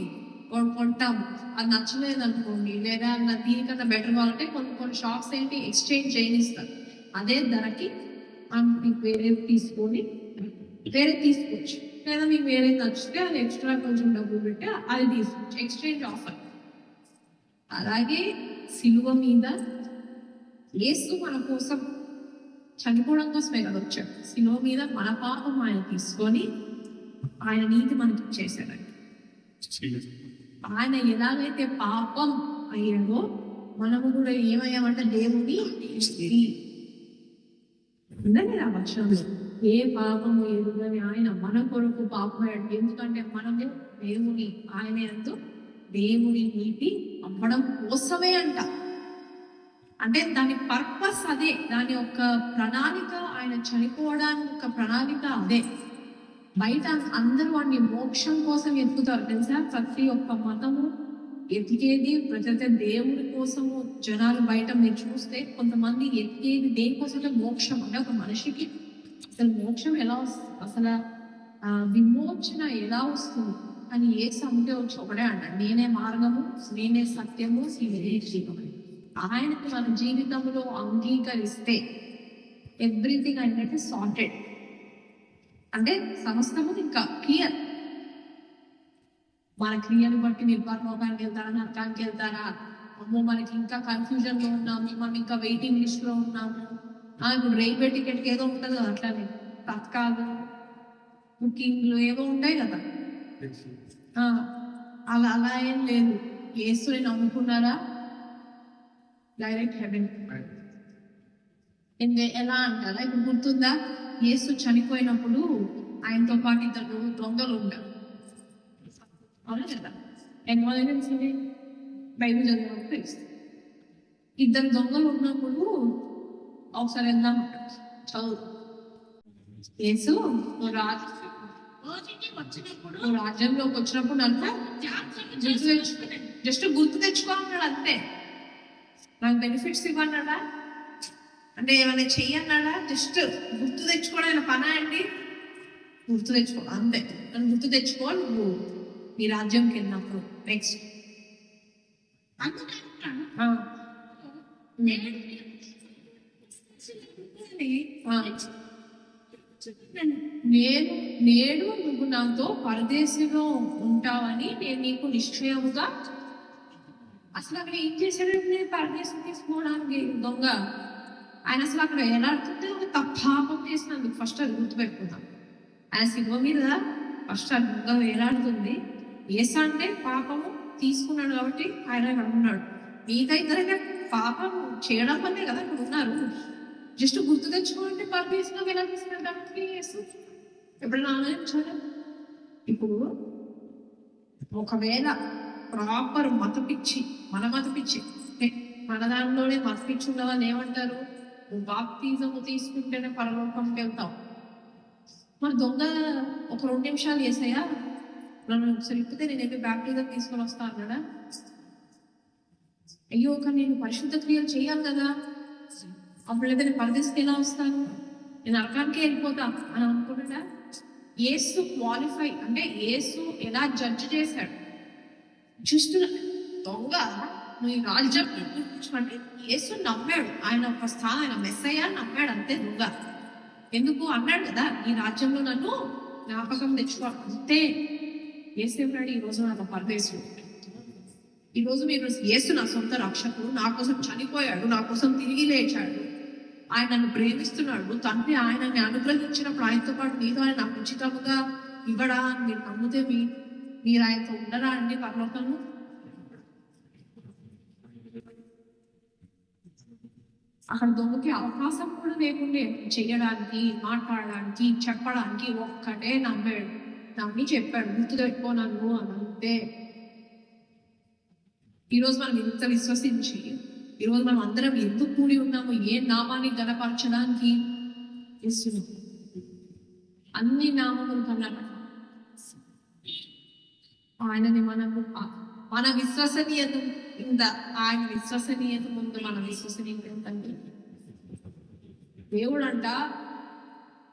కొంటాము, అది నచ్చలేదు అనుకోండి, లేదా దీనికన్నా బెటర్ కావాలంటే కొన్ని షాప్స్ ఏంటి ఎక్స్చేంజ్ చేయనిస్తారు. అదే ధరకి మీకు వేరే తీసుకొని వేరే తీసుకోవచ్చు, లేదా మీకు వేరే నచ్చితే అది ఎక్స్ట్రా కొంచెం డబ్బులు పెట్టి అది తీసుకోవచ్చు, ఎక్స్చేంజ్ ఆఫర్. అలాగే సిలువ మీద యేసు మన కోసం చనిపోవడం కోసమే కదా వచ్చాడు. సిలువ మీద మన పాపం ఆయన తీసుకొని ఆయన నీతి మనకి ఇచ్చేసాడండి. ఆయన ఎలాగైతే పాపం అయ్యాడో మనము కూడా ఏమయ్యామంటే దేవుని ఉందని ఆ వచనంలో ఏ పాపము ఎరుగని ఆయన మన కొరకు పాపమయ్యాడు. ఎందుకంటే మనము దేవుని ఆయన యందు దేవుని నీతి అవ్వడం కోసమే అంట. అంటే దాని పర్పస్ అదే, దాని యొక్క ప్రణాళిక, ఆయన చనిపోవడానికి ఒక ప్రణాళిక అదే. బయట అందరూ వాడిని మోక్షం కోసం ఎత్తుతారు తెలుసా. ప్రతి ఒక్క మతము ఎతికేది ప్రతి దేవుడి కోసము. జనాలు బయట మీరు చూస్తే కొంతమంది ఎతికేది దేనికోసమే మోక్షం. అంటే ఒక మనిషికి అసలు మోక్షం ఎలా వస్తుంది, అసలు విమోచన ఎలా వస్తుంది అని యేసు అంటే వచ్చి ఒకటే అంటాడు, నేనే మార్గము, నేనే సత్యము, నేనే జీవము. ఆయనకి మన జీవితంలో అంగీకరిస్తే ఎవ్రీథింగ్ అంటే సార్టెడ్, అంటే సమస్తము ఇంకా క్లియర్. మన క్రియను బట్టి మీరు పరలోకానికి వెళ్తారా, నరకానికి వెళ్తారా, అమ్మో మనకి ఇంకా కన్ఫ్యూజన్ లో ఉన్నాము, మనం ఇంకా వెయిటింగ్ లిస్ట్ లో ఉన్నాము. ఇప్పుడు రైల్వే టికెట్కి ఏదో ఉంటుంది కదా, అట్లానే తత్కాలు బుకింగ్లు ఏవో ఉంటాయి కదా, అలా ఏం లేదు. యేసుని నమ్ముకున్నారా డైరెక్ట్ హెవెన్. ఎలా అంటారా? ఇప్పుడు గుర్తుందా, యేసు చనిపోయినప్పుడు ఆయనతో పాటు 2 దొంగలు ఉంటారు, అవునా కదా? తెలిసింది బైబిల్ చదివినప్పుడు తెలుస్తుంది. 2 దొంగలు ఉన్నప్పుడు ఒకసారి వెళ్దాం చదువు. యేసు రాజ్యంలోకి వచ్చినప్పుడు అంటే జస్ట్ గుర్తు తెచ్చుకోమన్నాడు అంతే. నాకు బెనిఫిట్స్ ఇవ్వన్నాడా అంటే ఏమైనా చెయ్యన్నాడా? జస్ట్ గుర్తు తెచ్చుకోవడం పనా అండి? గుర్తు తెచ్చుకో అంతే. నన్ను గుర్తు తెచ్చుకో నువ్వు నీ రాజ్యంకి వెళ్ళినప్పుడు. నెక్స్ట్ నేడు నువ్వు నాతో పరదేశంలో ఉంటావని నేను నీకు నిశ్చయముగా అసలు అక్కడ ఏం చేశాడంటే పరదేశం తీసుకోవడానికి దొంగ. ఆయన అసలు అక్కడ ఎలాడుతుంటే ఒక పాపం చేసినందుకు ఫస్ట్ అది గుర్తుపెట్టుకుందాం. ఆయన శివ మీద ఫస్ట్ ఆ దొంగ వేలాడుతుంది. ఏసా అంటే పాపము తీసుకున్నాడు కాబట్టి ఆయన అక్కడ ఉన్నాడు. మిగతా ఇద్దరైనా పాపం చేయడం వల్లే కదా అక్కడ ఉన్నారు. జస్ట్ గుర్తు తెచ్చుకోవాలంటే పరదేశంలో ఎలా తీసుకెళ్ళడానికి యేసు ఎప్పుడైనా ఆలోచించారా? ఇప్పుడు ఒకవేళ ప్రాపర్ మత పిచ్చి, మన మత పిచ్చి, మన దానిలోనే మత పిచ్చి ఉన్న వాళ్ళు ఏమంటారు, నువ్వు బాప్తిజము తీసుకుంటేనే పరలోకంకి వెళ్తావు. మన దొంగ ఒక 2 నిమిషాలు చేసాయా నన్ను ఒకసారి ఇప్పితే నేనేమి బాప్తిజం తీసుకొని వస్తా అన్నాడా? అయ్యో కానీ నేను పరిశుద్ధ క్రియలు చేయాలి కదా, అప్పుడైతే నేను పరదేశంకి ఎలా వస్తాను, నేను నరకానికే వెళ్ళిపోతా అని అనుకుంటా. యేసు క్వాలిఫై అంటే యేసు ఎలా జడ్జి చేశాడు చూస్తున్నా. దొంగ నువ్వు ఈ రాజ్యం అంటే యేసు నమ్మాడు. ఆయన ఒక స్థానం, ఆయన మెస్సయ్య నమ్మాడు అంతే. దొంగ ఎందుకు అన్నాడు కదా, ఈ రాజ్యంలో నన్ను జ్ఞాపకం తెచ్చుకో అంతే. యేసు ఏమన్నాడు, ఈ రోజు నాకు పరదేశం, ఈ రోజు మీరు యేసు నా సొంత రక్షకుడు, నా కోసం చనిపోయాడు, నా కోసం తిరిగి లేచాడు, ఆయన నన్ను ప్రేమిస్తున్నాడు. తండ్రి ఆయనని అనుగ్రహించినప్పుడు ఆయనతో పాటు మీతో ఆయన నాకు ఉచితముగా ఇవ్వడా అని మీరు నమ్మితే మీరు ఆయనతో ఉండరా అండి పరలోకంలో? అక్కడ దొంగకి అవకాశం కూడా లేకుండే చెయ్యడానికి, మాట్లాడడానికి, చెప్పడానికి. ఒక్కటే నమ్మాడు, నమ్మి చెప్పాడు, గుర్తు పెట్టుకోనన్ను అని అంతే. ఈరోజు మనం ఇంత విశ్వసించి ఈరోజు మనం అందరం ఎందుకు కూడి ఉన్నాము, ఏ నామాన్ని గణపరచడానికి? యేసును. అన్ని నామములు కన్నా ఆయనని మనము మన విశ్వసనీయత ఇంత, ఆయన విశ్వసనీయత ముందు మన విశ్వసనీయత ఏంటంటే, దేవుడు అంట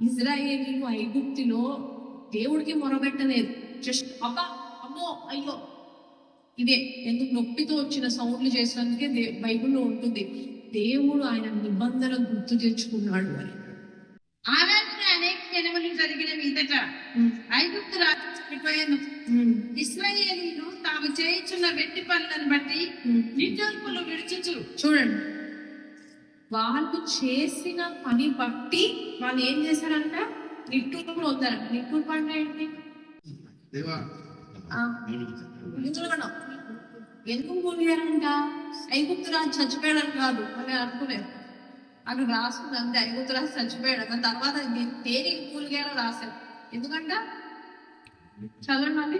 ఇజ్రాయేలీలు ఐగుప్తులో దేవుడికి మొరబెట్టలేదు. జస్ట్ అబ్బా అమ్మో అయ్యో ఇదే ఎందుకు నొప్పితో వచ్చిన సౌండ్లు చేసినందుకే బైబిల్లో ఉంటుంది, దేవుడు ఆయన నిబంధన గుర్తు తెచ్చుకున్నాడు అని. ఆరాధన అనేక జనములు జరిగిన మీదట ఐగుప్తు రాజు ఇశ్రాయేలీయులు తాము చేయుచున్న వెట్టి పనులను బట్టి నిట్టూర్పులు విడుచుచు. చూడండి, వాళ్ళు చేసిన పని బట్టి వాళ్ళు ఏం చేశారంట, నిట్టూర్పులు వద్దారంట. నిట్టూర్పు అంటే ఏంటి? ఎందుకు మూలిగారంట? ఐగుప్తు రాజు చచ్చిపోయాడని కాదు అని అనుకునేది. అక్కడ రాస్తుంది అంతే, ఐగుప్తు రాజు చచ్చిపోయాడు. దాని తర్వాత దేనికి మూలిగారో రాశారు. ఎందుకంట చదవండి.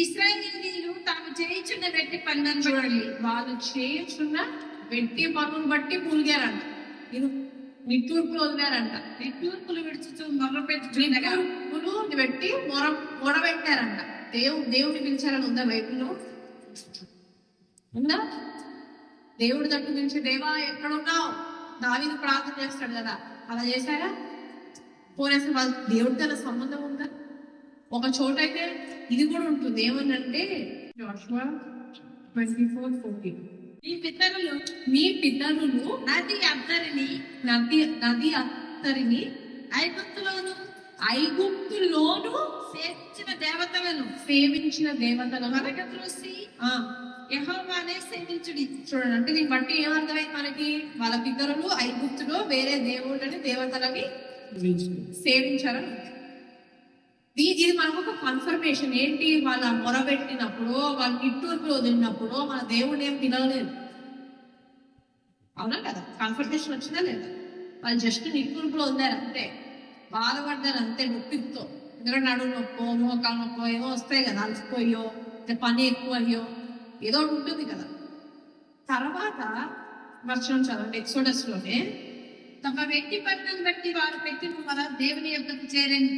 ఇశ్రాయేలీయులు తాము చేయుచున్న వెట్టి పనులను చూడండి, వాళ్ళు చేయుచున్న వెట్టి పనులు బట్టి మూలిగారంట. ఇది నిట్టూర్పులు వదిలారంట. నిట్టూర్పులు విడుచుచు మొరపెట్టుచుండగా నిట్టూర్పులు పెట్టి మొరబెట్టారంట. దేవుడిని పిలిచారని ఉందా బైబిల్లో? ఉందా? దేవుడి దగ్గర నుంచి దేవా ఎక్కడున్నావు, దావీదు ప్రార్థన చేస్తాడు కదా, అలా చేశారా? పోనేసి వాళ్ళు దేవుడితో అలా సంబంధం ఉందా? ఒక చోట అయితే ఇది కూడా ఉంటుంది, ఏమనంటే జాషువా 24:14, మీ పితరులు నది అద్దరిని ఐగుప్తులోను సేవించిన దేవతలను మరగద్రోసి యెహోవానే సేవించుడి. చూడండి, అంటే దీన్ని బట్టి ఏమర్థమైంది మనకి, వాళ్ళ పితరులు ఐగుప్తులో వేరే దేవుళ్ళని దేవతలని సేవించారని. ఇది మనకు ఒక కన్ఫర్మేషన్ ఏంటి, వాళ్ళ మొరబెట్టినప్పుడు, వాళ్ళ నిట్టూర్పులు వదిలినప్పుడు మన దేవుడు ఏం పిలవలేదు. అవునా కదా? కన్ఫర్మేషన్ వచ్చిందా లేదా? వాళ్ళు జస్ట్ నిట్టూర్పులు వదిలారు అంతే, బాధపడ్డారు అంతే నొప్పితో. ఎందుకంటే నడుము నొప్పో, మోకాలు నొప్పో ఏదో వస్తాయి కదా, అలసిపోయో, పని ఎక్కువ అయ్యో ఏదో ఒకటి ఉంటుంది కదా. తర్వాత వర్షం చదవండి, ఎక్సోడస్ లోనే, తమ వెట్టి పనులను బట్టి వారు పెట్టిన మొర దేవుని యొద్దకు చేరని.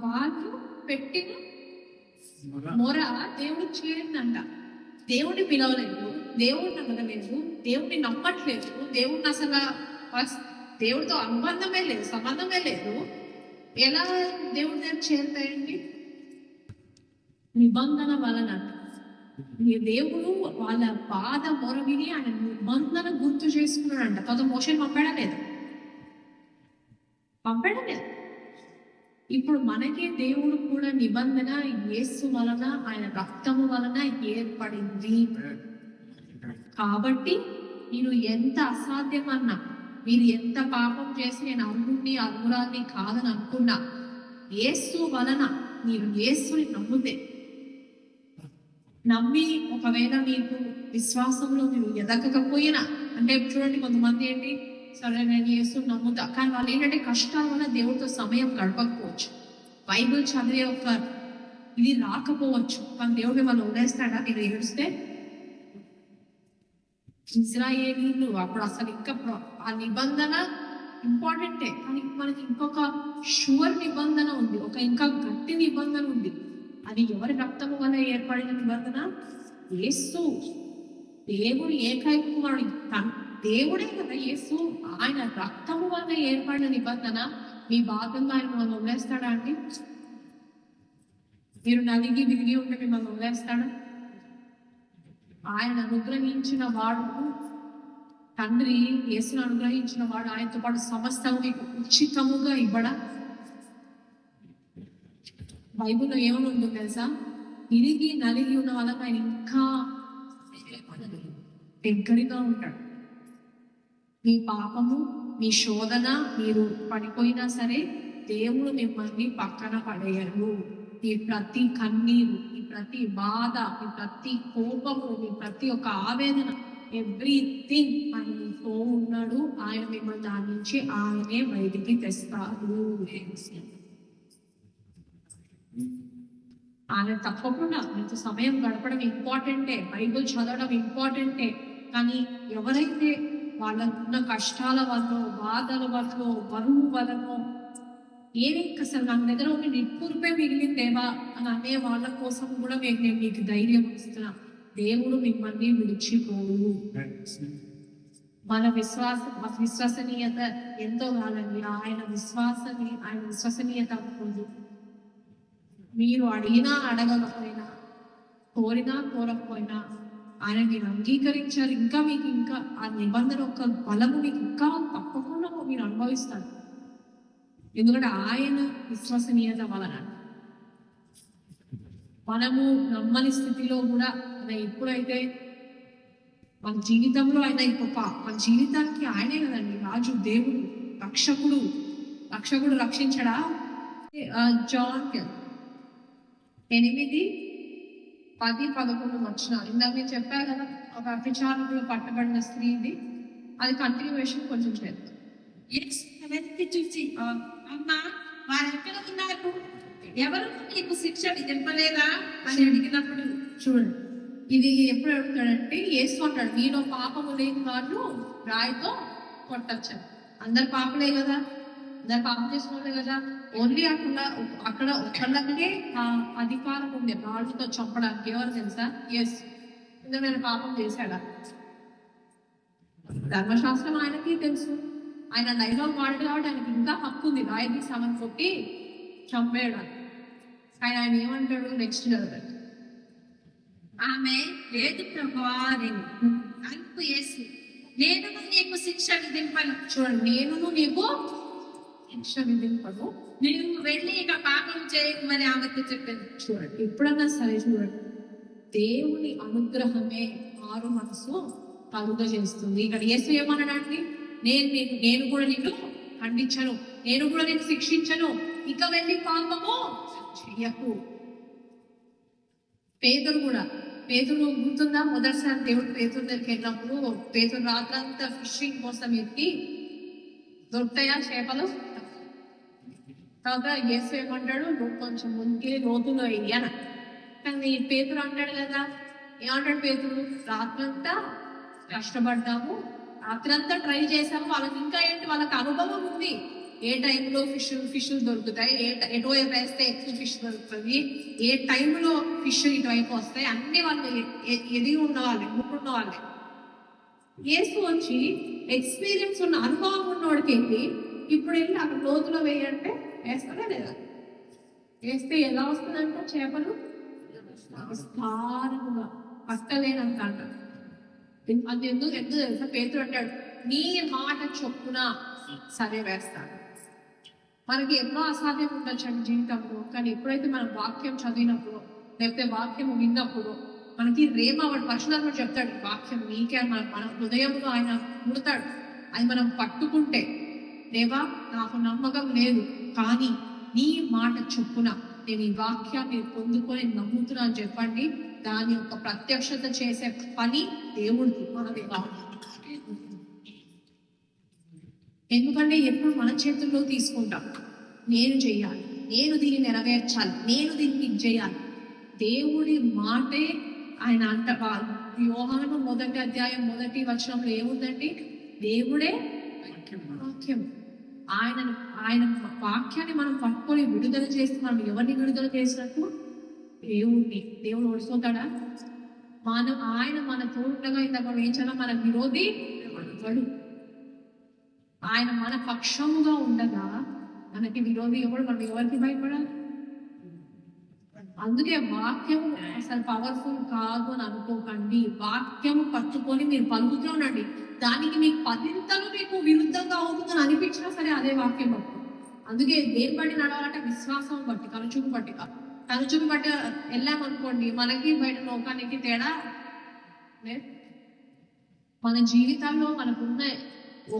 వాళ్ళు పెట్టిన మొర దేవుడు చేరిందంట. దేవుడిని పిలవలేదు, దేవుడిని అడగలేదు, దేవుడిని నమ్మట్లేదు, దేవుడిని అసలు దేవుడితో సంబంధమే లేదు. ఎలా దేవుడి దగ్గర చేరుతాయండి? నిబంధన వలన. దేవుడు వాళ్ళ బాధ మొర విని ఆయన నిబంధన గుర్తు చేసుకున్నాడంట. మోషేని పంపాడా లేదు? ఇప్పుడు మనకి దేవుడు కూడా నిబంధన యేసు వలన, ఆయన రక్తము వలన ఏర్పడింది. కాబట్టి మీరు ఎంత అసాధ్యమన్నా, మీరు ఎంత పాపం చేసి నేను అర్హుణ్ణి అర్హురాల్ని కాదని అనుకున్నా, యేసు వలన మీరు యేసుని నమ్మి ఒకవేళ మీకు విశ్వాసంలో మీరు ఎదగకపోయినా, అంటే చూడండి కొంతమంది ఏంటి, సరే నేను యేసు నమ్ముతా, కానీ వాళ్ళు ఏంటంటే కష్టాల వల్ల దేవుడితో సమయం గడపకపోవచ్చు, బైబిల్ చదివే ఒక ఇది రాకపోవచ్చు, కానీ దేవుడు వాళ్ళు వదిలేస్తాడా? మీరు ఏడుస్తే ఇజ్రాయేలీలు అప్పుడు అసలు ఇంకా ఆ నిబంధన ఇంపార్టెంటే, కానీ మనకి ఇంకొక షూర్ నిబంధన ఉంది, ఒక ఇంకా గట్టి నిబంధన ఉంది. అది ఎవరి రక్తము వల్ల ఏర్పడిన నిబంధన? యేసు, దేవుడు ఏకైక కుమారుడు, దేవుడే కదా యేసు, ఆయన రక్తము వల్ల ఏర్పడిన నిబంధన. మీ బాధల్లో ఆయన మిమ్మల్ని వదిలేస్తాడా అండి? మీరు నలిగి విరిగి ఉంటే మిమ్మల్ని వదిలేస్తాడా? ఆయన అనుగ్రహించిన వాడు, తండ్రి యేసును అనుగ్రహించిన వాడు ఆయనతో పాటు సమస్తం మీకు ఉచితముగా ఇవ్వడా? బైబిల్లో ఏమని ఉంటుందో తెలుసా? విరిగి నలిగి ఉన్న వాళ్ళకి ఆయన ఇంకా దగ్గరగా ఉంటాడు. మీ పాపము, మీ శోధన, మీరు పడిపోయినా సరే దేవుడు మిమ్మల్ని పక్కన పడేయరు. మీ ప్రతి కన్నీరు, మీ ప్రతి బాధ, మీ ప్రతి కోపము, మీ ప్రతి ఒక్క ఆవేదన, ఎవ్రీథింగ్ ఆయన మీతో ఉన్నాడు. ఆయన మిమ్మల్ని దాని నుంచి ఆయనే బయటికి తెస్తాడు. ఆయన తప్పకుండా మీతో సమయం గడపడం ఇంపార్టెంటే, బైబిల్ చదవడం ఇంపార్టెంటే, కానీ ఎవరైతే వాళ్ళకున్న కష్టాల వల్ల, బాధల వల్ల, బరువు వలన, ఏమి అసలు నా దగ్గర ఒక నిట్టూర్పే మిగిలిందేవా అని అనే వాళ్ళ కోసం కూడా నేను మీకు ధైర్యం ఇస్తున్నా. దేవుడు మిమ్మల్ని విడిచిపోడు. మన విశ్వసనీయత ఎంతో కాదండి. ఆయన విశ్వసనీయత ఉంటుంది. మీరు అడిగినా అడగకపోయినా, కోరినా కోరకపోయినా ఆయన మీరు అంగీకరించారు. మీకు ఇంకా ఆ నిబంధన యొక్క బలము మీకు ఇంకా తప్పకుండా మీరు అనుభవిస్తారు. ఎందుకంటే ఆయన విశ్వసనీయత వలన మనము నమ్మని స్థితిలో కూడా ఎప్పుడైతే మన జీవితంలో ఆయన మన జీవితానికి ఆయనే కదండి రాజు, దేవుడు, రక్షకుడు రక్షించడా? జాన్ 8:10-11 వచ్చినారు. ఇందాక నేను చెప్పా కదా, ఒక అభిచారకులు పట్టబడిన స్త్రీది. అది కంటిన్యూషన్ కొంచెం చేద్దాం. చూసి అమ్మా వారు ఎక్కడ ఉన్నారు, ఎవరు నీకు శిక్ష విధింపలేదా అని అడిగినప్పుడు, చూడండి ఇది ఎప్పుడు అడుగుతాడంటే, యేసు అంటాడు, మీలో పాపము లేని వాళ్ళు రాయితో కొట్టచ్చు. అందరు పాపలే కదా, అందరు పాపం చేసుకోలే కదా. ఓన్లీ అక్కడ ఒకళ్ళకే అధికారం ఉంది రాళ్ళతో చంపడానికి. ఎవరు తెలుసా? యేసు. ఇందులో పాపం చేశాడా? ధర్మశాస్త్రం ఆయనకి తెలుసు. ఆయన డైలాగ్ వాడాడు కాబట్టి ఆయనకి ఇంకా హక్కు ఉంది రాయికి సమన్ కొట్టి చంపేయడం. ఆయన ఏమంటాడు నెక్స్ట్ చదవండి. ఆమె లేదు ప్రభువా అందుకు యేసు, నేను నీకు శిక్ష విధింపను. చూడండి, నేను నీకు శిక్ష విధింపను, నేను వెళ్ళి ఇక పాపం చేయమని ఆమెకు చెప్పాను. చూడండి, ఎప్పుడన్నా సరే చూడండి, దేవుని అనుగ్రహమే మారు మనసు కలుగజేస్తుంది. ఇక్కడ యేసు ఏమన్నాడండి? నేను కూడా నిన్ను ఖండించను, నేను కూడా నేను శిక్షించను, ఇక వెళ్ళి పాపము చెయ్యకు. పేతురు గుర్తుందా? మొదటిసారి దేవుడు పేతురు దగ్గరికి వెళ్ళినప్పుడు పేతురు రాత్రంతా ఫిషింగ్ కోసం ఎత్తి దొరుకుతాయా చేపలు? తర్వాత యేసు ఏమంటాడు, నువ్వు కొంచెం ముందుకి లోతులో వెయ్యన. కానీ పేతురు అంటాడు కదా, ఏమంటాడు పేతురు? రాత్రంతా కష్టపడ్డాము, రాత్రంతా ట్రై చేసాము, వాళ్ళకి ఇంకా ఏంటి, వాళ్ళకి అనుభవం ఉంది. ఏ టైంలో ఫిష్ దొరుకుతాయి, ఎటో వేస్తే ఎక్కువ ఫిష్ దొరుకుతుంది, ఏ టైంలో ఫిష్ ఇటువైపు వస్తాయి, అన్ని వాళ్ళు ఎదిగి ఉన్నవాళ్ళే, ముక్కున్న వాళ్ళే. యేసు వచ్చి ఎక్స్పీరియన్స్ ఉన్న అనుభవం ఉన్నవాడికి వెళ్ళి ఇప్పుడు వెళ్ళి అక్కడ లోతులో వేయంటే వేస్తాడా లేదా? వేస్తే ఎలా వస్తుందంట చేపలు? విస్తారముగా, పట్టలేనంత అంటారు. అది ఎందుకు తెలుసా? పేతురు అంటాడు, నీ మాట చొప్పున సరే వేస్తాను. మనకి ఎన్నో అసాధ్యం ఉండొచ్చండి జీవితంలో, కానీ ఎప్పుడైతే మనం వాక్యం చదివినప్పుడు లేకపోతే వాక్యం విన్నప్పుడు మనకి వాడు పరిశుధాత్మ చెప్తాడు వాక్యం నీకే మన హృదయంలో ఆయన ముడతాడు. అది మనం పట్టుకుంటే దేవా నాకు నమ్మకం లేదు, కానీ నీ మాట చొప్పున నేను ఈ వాక్యాన్ని పొందుకొని నమ్ముతున్నాను చెప్పండి, దాని యొక్క ప్రత్యక్షత చేసే పని దేవుడికి మనది కాదు. ఎందుకంటే ఎప్పుడు మన చేతుల్లో తీసుకుంటాం, నేను చెయ్యాలి, నేను దీన్ని నెరవేర్చాలి, నేను దీన్ని చేయాలి. దేవుడి మాటే ఆయన యోహాను 1:1 ఏముందండి? దేవుడే వాక్యం. ఆయన వాక్యాన్ని మనం పట్టుకొని విడుదల చేస్తే మనం ఎవరిని విడుదల చేసినట్టు? దేవుడు ఓడిపోతాడా? ఆయన మన తోడుగా ఇందాక వేయించాలా? మన విరోధి ఎవడు? ఆయన మన పక్షముగా ఉండగా మనకి విరోధి ఎవడు? మనం ఎవరికి భయపడాలి? అందుకే వాక్యం అసలు పవర్ఫుల్ కాదు అని అనుకోకండి. వాక్యము పట్టుకొని మీరు పలుకుతూ ఉండండి. దానికి మీకు 10 మీకు విరుద్ధంగా అవుతుందని అనిపించినా సరే అదే వాక్యం పట్టు. అందుకే దేని బట్టి నడవాలంటే విశ్వాసం బట్టి, కనుచూపు బట్టి కాదు. కనుచూపు బట్టి వెళ్ళామనుకోండి, మనకి బయట లోకానికి తేడా లేదు. మన జీవితాల్లో మనకున్న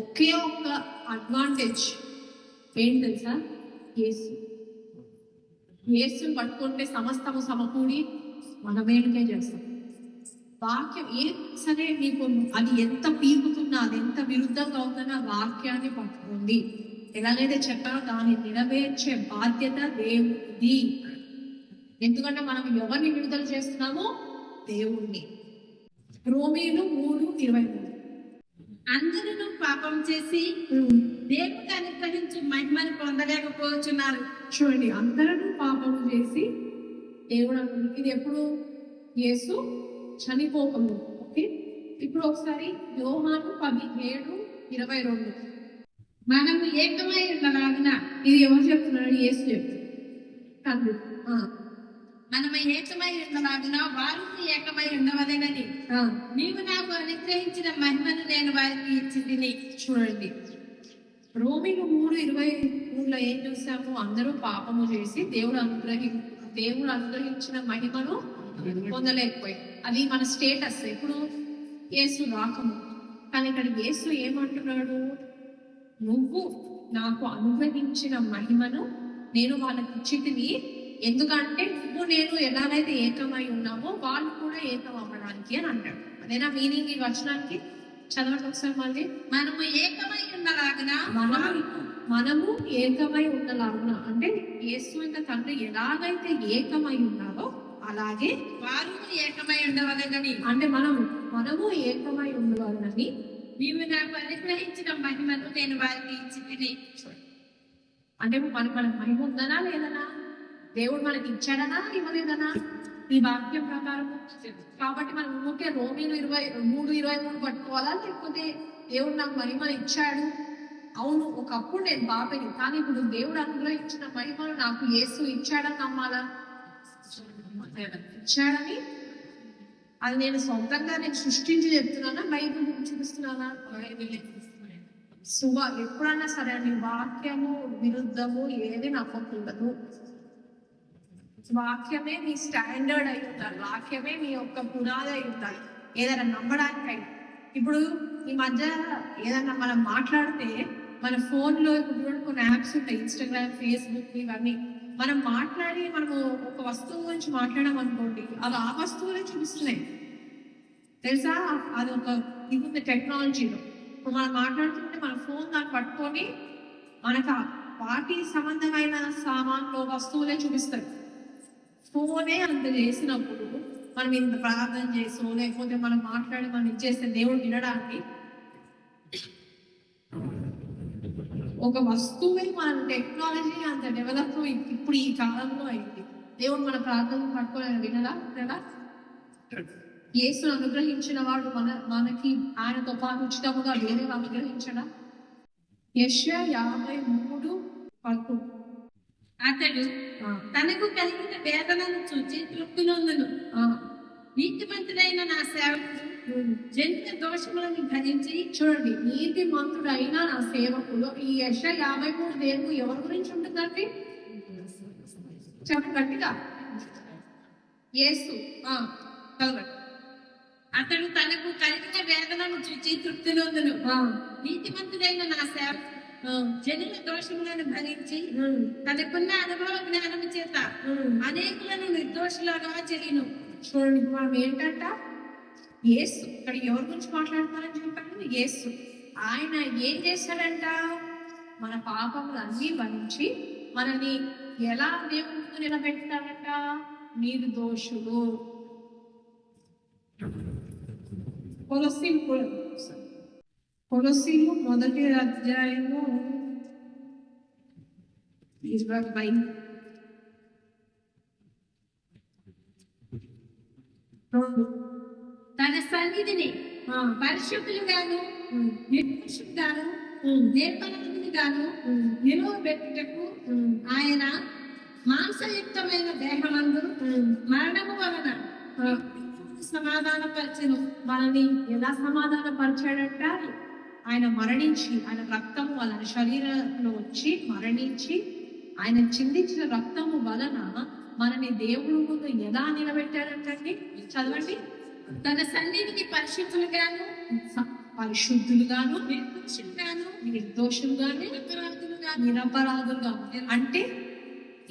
ఒకే ఒక్క అడ్వాంటేజ్ ఏంటి తెలుసా? యేసుని పట్టుకుంటే సమస్తము సమకూడి మన మేలుకే చేస్తాం. వాక్యం సరే మీకు అది ఎంత పీకుతున్నా, అది ఎంత విరుద్ధంగా అవుతున్నా వాక్యాన్ని పట్టుకోండి. ఎలాగైతే చెప్పారో దాన్ని నెరవేర్చే బాధ్యత దేవుడిది. ఎందుకంటే మనం ఎవరిని విడుదల చేస్తున్నామో? దేవుణ్ణి. రోమీయులు 3:23 అందరూ పాపం చేసి దేవుడు అనుగ్రహించి మహిమను పొందలేకపోతున్నారు. చూడండి, అందరూ పాపం చేసి దేవుడు, ఇది ఎప్పుడు? యేసు చనిపోకము. ఓకే, ఇప్పుడు ఒకసారి యోహాను 17:22 మనము ఏకమై ఉండలాగున. ఇది ఎవరు చెప్తున్నాడు? యేసు చెప్తాడు. తండ్రి మనము ఏకమై ఉండలాగున వారు ఏకమై ఉండవలేనని నీవు నాకు అనుగ్రహించిన మహిమను నేను వారికి ఇచ్చింది. చూడండి, రోమీలు 3:23 ఏం చూసాము? అందరూ పాపము చేసి దేవుడు అనుగ్రహించిన మహిమను పొందలేకపోయి. అది మన స్టేటస్ ఇప్పుడు యేసు రాకము. కానీ ఇక్కడ యేసు ఏమంటున్నాడు? నువ్వు నాకు అనుగ్రహించిన మహిమను నేను వాళ్ళకి ఇచ్చితిని, ఎందుకంటే నువ్వు నేను ఎలాగైతే ఏకమై ఉన్నామో వాళ్ళు కూడా ఏకం అవ్వడానికి అని అంటాడు. అదేనా మీనింగ్ ఈ వచనానికి? చదవండి ఒకసారి మళ్ళీ. మనము ఏకమై ఉండలాగున. మనము ఏకమై ఉండలాగున అంటే యేసు ఇంకా తండ్రి ఎలాగైతే ఏకమై ఉన్నారో అలాగే వారు ఏకమై ఉండవలెనని. అంటే మనము ఏకమై ఉండవాలని నీవు నాకు అనుగ్రహించిన మహిమను నేను వారికి ఇచ్చింది. అంటే మనకు మహిమ ఉందనా లేదనా? దేవుడు మనకి ఇచ్చాడనా ఇవ్వలేదనా? ఈ వాక్యం ప్రకారం. కాబట్టి మనం ఊరికే రోమీలు 3:23 పట్టుకోవాలా? లేకపోతే దేవుడు నాకు మహిమను ఇచ్చాడు, అవును ఒకప్పుడు నేను పాపిని, కానీ ఇప్పుడు దేవుడు అనుగ్రహించిన మహిమను నాకు యేసు ఇచ్చాడని నమ్మాలా? ఇచ్చాడని అది నేను సొంతంగా సృష్టించి చెప్తున్నానా? బైబిల్ చూపిస్తున్నానా? ఎప్పుడన్నా సరే అండి, వాక్యము విరుద్ధము ఏది నమ్మకూడదు. వాక్యమే మీ స్టాండర్డ్ అయి ఉండాలి. వాక్యమే మీ యొక్క పునాది అయి ఉండాలి ఏదైనా నమ్మడానికైనా. ఇప్పుడు ఈ మధ్య ఏదైనా మనం మాట్లాడితే మన ఫోన్లో ఇప్పుడు కొన్ని యాప్స్ ఉంటాయి, ఇన్స్టాగ్రామ్, ఫేస్బుక్, ఇవన్నీ. మనం మనము ఒక వస్తువు గురించి మాట్లాడాం అనుకోండి, అవి ఆ వస్తువులే చూపిస్తున్నాయి తెలుసా? అది ఒక ఇది ఉంది టెక్నాలజీలో. ఇప్పుడు మనం మాట్లాడుతుంటే మన ఫోన్ దాన్ని పట్టుకొని మనకు వాటి సంబంధమైన సామాన్లు వస్తువులే చూపిస్తాయి. ఫోనే అంత చేసినప్పుడు మనం ఇంత ప్రార్థన చేసో లేకపోతే మనం మాట్లాడి మనం ఇచ్చేస్తే దేవుడు వినడానికి ఒక వస్తువే మన టెక్నాలజీ అంత డెవలప్ ఇప్పుడు ఈ కాలంలో అయింది. దేవుడు మన ప్రార్థన పట్టుకోలేని వినదా? యేసును అనుగ్రహించిన వాడు మనకి ఆయనతో పాటు ఉచితముగా వేరే అనుగ్రహించడా? యెషయా 53:11 అతడు తనకు కలిగిన వేదనను చూచి తృప్తి నొందును. నీతిమంతుడైన నా సేవకుడు జనుల దోషములను భరించి. చూడండి, నీతి మంతుడైన నా సేవకుడు. ఈ యెషయా 53 దేవుడు ఎవరి గురించి ఉంటుందండి? చెప్పండి గట్టిగా. యేసు. చదవండి. అతడు తనకు కలిగిన వేదనను చూచి తృప్తి నొందును. నీతిమంతుడైన నా సేవ జనుల దోషములను భరించి తనకున్న అనుభవ జ్ఞానము చేత అనేకులను నిర్దోషులుగా చెయ్యును. చూడండి, మనం ఏంటంట? యేసు. ఇక్కడ ఎవరి గురించి మాట్లాడతారని చెప్పండి? యేసు. ఆయన ఏం చేశాడంట? మన పాపములన్నీ భరించి మనని ఎలా దేవుని ముందు నిలబెడతాడంట? నిర్దోషులు. కొలొస్సీలు 1వ అధ్యాయము 22. తన సన్నిధిని పరిశుద్ధులుగాను నిర్దోషులుగాను నిర్మలుగాను నిలువబెట్టుటకు ఆయన మాంసయుక్తమైన దేహమందు మరణము వలన సమాధానపరచెను. మనని ఎలా సమాధానపరిచాడంట? ఆయన మరణించి, ఆయన రక్తము వలన శరీరంలో వచ్చి మరణించి, ఆయన చిందించిన రక్తము వలన మనని దేవుడు ముందు ఎలా నిలబెట్టాడంటండి? చదవండి. తన సన్నిధికి పరిశుద్ధులుగాను నిర్దోషులుగాను నిరపరాధులుగాను. అంటే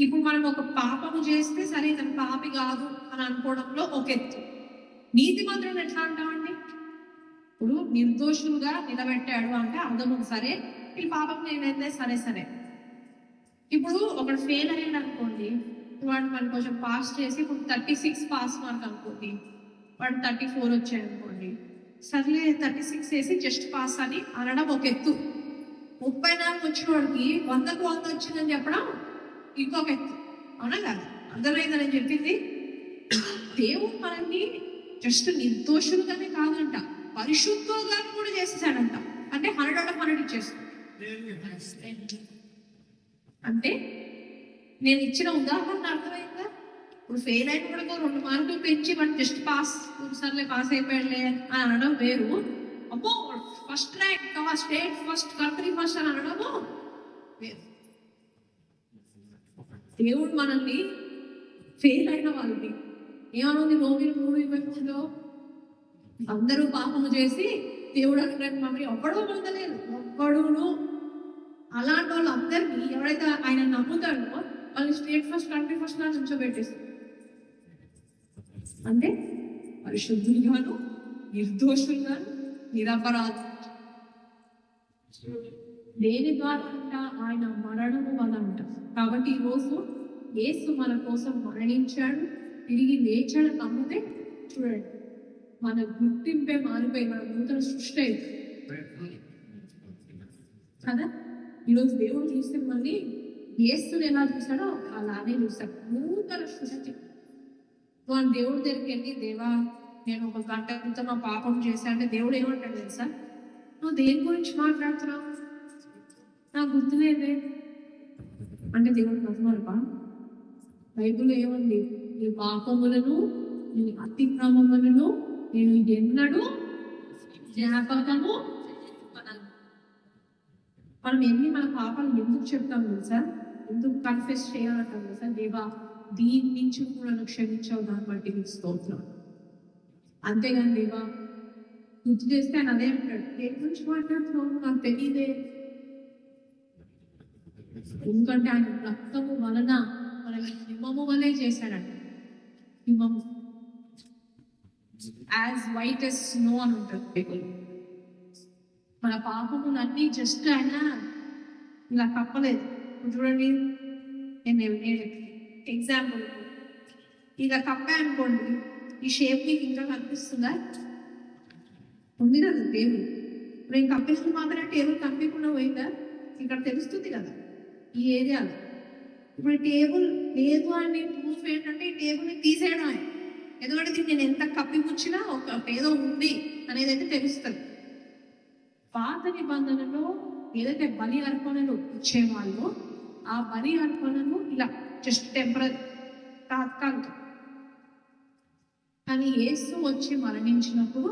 ఇప్పుడు మనం ఒక పాపము చేస్తే సరే తన పాపి కాదు అని అనుకోవడంలో ఒక ఎత్తు. నీతి మంత్రులు ఎట్లా అంటామండి? ఇప్పుడు నిర్దోషులుగా నిలబెట్టాడు అంటే అర్థము సరే ఈ పాపం నేనైతే సరే సరే. ఇప్పుడు ఒకడు ఫెయిల్ అయ్యాడు అనుకోండి, వాడు మనం కొంచెం పాస్ చేసి ఇప్పుడు 36 పాస్ మార్క్ అనుకోండి, వాడు 34 వచ్చాయి అనుకోండి, సర్లే 36 వేసి జస్ట్ పాస్ అని అనడం ఒక ఎత్తు. 34 వచ్చిన వాడికి 100కు 100 వచ్చిందని చెప్పడం ఇంకొక ఎత్తు. అవునా కాదు? అర్థమైందని చెప్పింది. దేవుడు మనల్ని జస్ట్ నిర్దోషులుగానే కాదంట, పరిశుద్ధులుగా కూడా చేసేసాడంట. అంటే 100 ఇచ్చేస్తాడు. అంటే నేను ఇచ్చిన ఉదాహరణ అర్థమైందా? ఇప్పుడు ఫెయిల్ అయిన కూడా 2 మార్కులు పెంచి వాడు జస్ట్ పాస్, సర్లే పాస్ అయిపోయాడులే అని అనడం వేరు. అబ్బో first rank, state first, country first అని అనడము వేరు. దేవుడు మనల్ని ఫెయిల్ అయిన వాళ్ళని ఏమనుంది? రోమిలు 3:23లో అందరూ పాపము చేసి దేవుడు అనుకున్నాడు మమ్మల్ని ఒక్కడో పొందలేదు, ఒక్కడును. అలాంటి వాళ్ళు అందరినీ ఎవరైతే ఆయన నమ్ముతాడో వాళ్ళు స్టేట్ ఫస్ట్, కంట్రీ ఫస్ట్ లా నుంచోబెట్టేస్తారు. అంటే పరిశుద్ధులుగాను నిర్దోషులుగాను నిరపరాధు. దేని ద్వారా అంట? ఆయన మరణము వల్ల అంట. కాబట్టి ఈరోజు యేసు మన కోసం మరణించాడు, తిరిగి లేచాడు నమ్మితే చూడండి మన గుర్తింపే మారిపోయి మన నూతన సృష్టి అయింది కదా. ఈరోజు దేవుడు చూస్తే మళ్ళీ యేసుని ఎలా చూస్తాడో అలానే చూస్తాడు. నూతన సృష్టి. మనం దేవుడి దగ్గరికి వెళ్ళి, దేవా నేను 1 గంట క్రితం నా పాపం చేశా అంటే దేవుడు ఏమంటాడు తెలుసా? నువ్వు దేని గురించి మాట్లాడుతున్నావు? నాకు గుర్తులేదే అంటే దేవుడు నమ్మరుపా? బైబుల్ ఏమండి? నీ పాపములను నీ అతిక్రమములను నేను ఎన్నడూ జ్ఞాపకము. మనం మన పాపాలు ఎందుకు చెప్తాం తెలుసా? ఎందుకు కన్ఫెస్ చేయాలంటాం తెలుసా? దేవా దీని నుంచి కూడా నువ్వు క్షమించావు, దాన్ని బట్టి నీకు స్తోత్రం. అంతేగాని దేవా గుర్తు చేస్తే ఆయన అదే అంటాడు, దేని గురించి మాట్లాడుతున్నావు నాకు తెలియదే. ఎందుకంటే ఆయన రక్తము వలన మనకి హిమము వలె చేశాడంట. హిమము యాజ్ వైట్ ఎస్ స్నో అని ఉంటుంది పీపుల్. మన పాపములన్నీ జస్ట్ ఆయన ఇలా కప్పలేదు. చూడండి, నేను ఎగ్జాంపుల్ ఇలా కప్పా అనుకోండి, ఈ షేప్ మీకు ఇంకా కనిపిస్తుందా? ఉంది కదా టేబుల్. ఇప్పుడు నేను కప్పిస్తుంది మాత్రం టేబుల్ కనిపించకుండా పోయిందా? ఇక్కడ తెలుస్తుంది కదా ఈ ఏరియాలో. ఇప్పుడు టేబుల్ లేదు అని ప్రూఫ్ ఏంటంటే ఈ టేబుల్ని తీసేయడం. ఎందుకంటే దీన్ని నేను ఎంత కప్పిపుచ్చినా ఒక ఏదో ఉంది అనేది అయితే తెలుస్తుంది. పాత నిబంధనలో ఏదైతే బలి అర్పణలు ఇచ్చేవాళ్ళు ఆ బలి అర్పణను ఇలా జస్ట్ టెంపరీ, తాత్కాలిక. కానీ యేసు వచ్చి మరణించినప్పుడు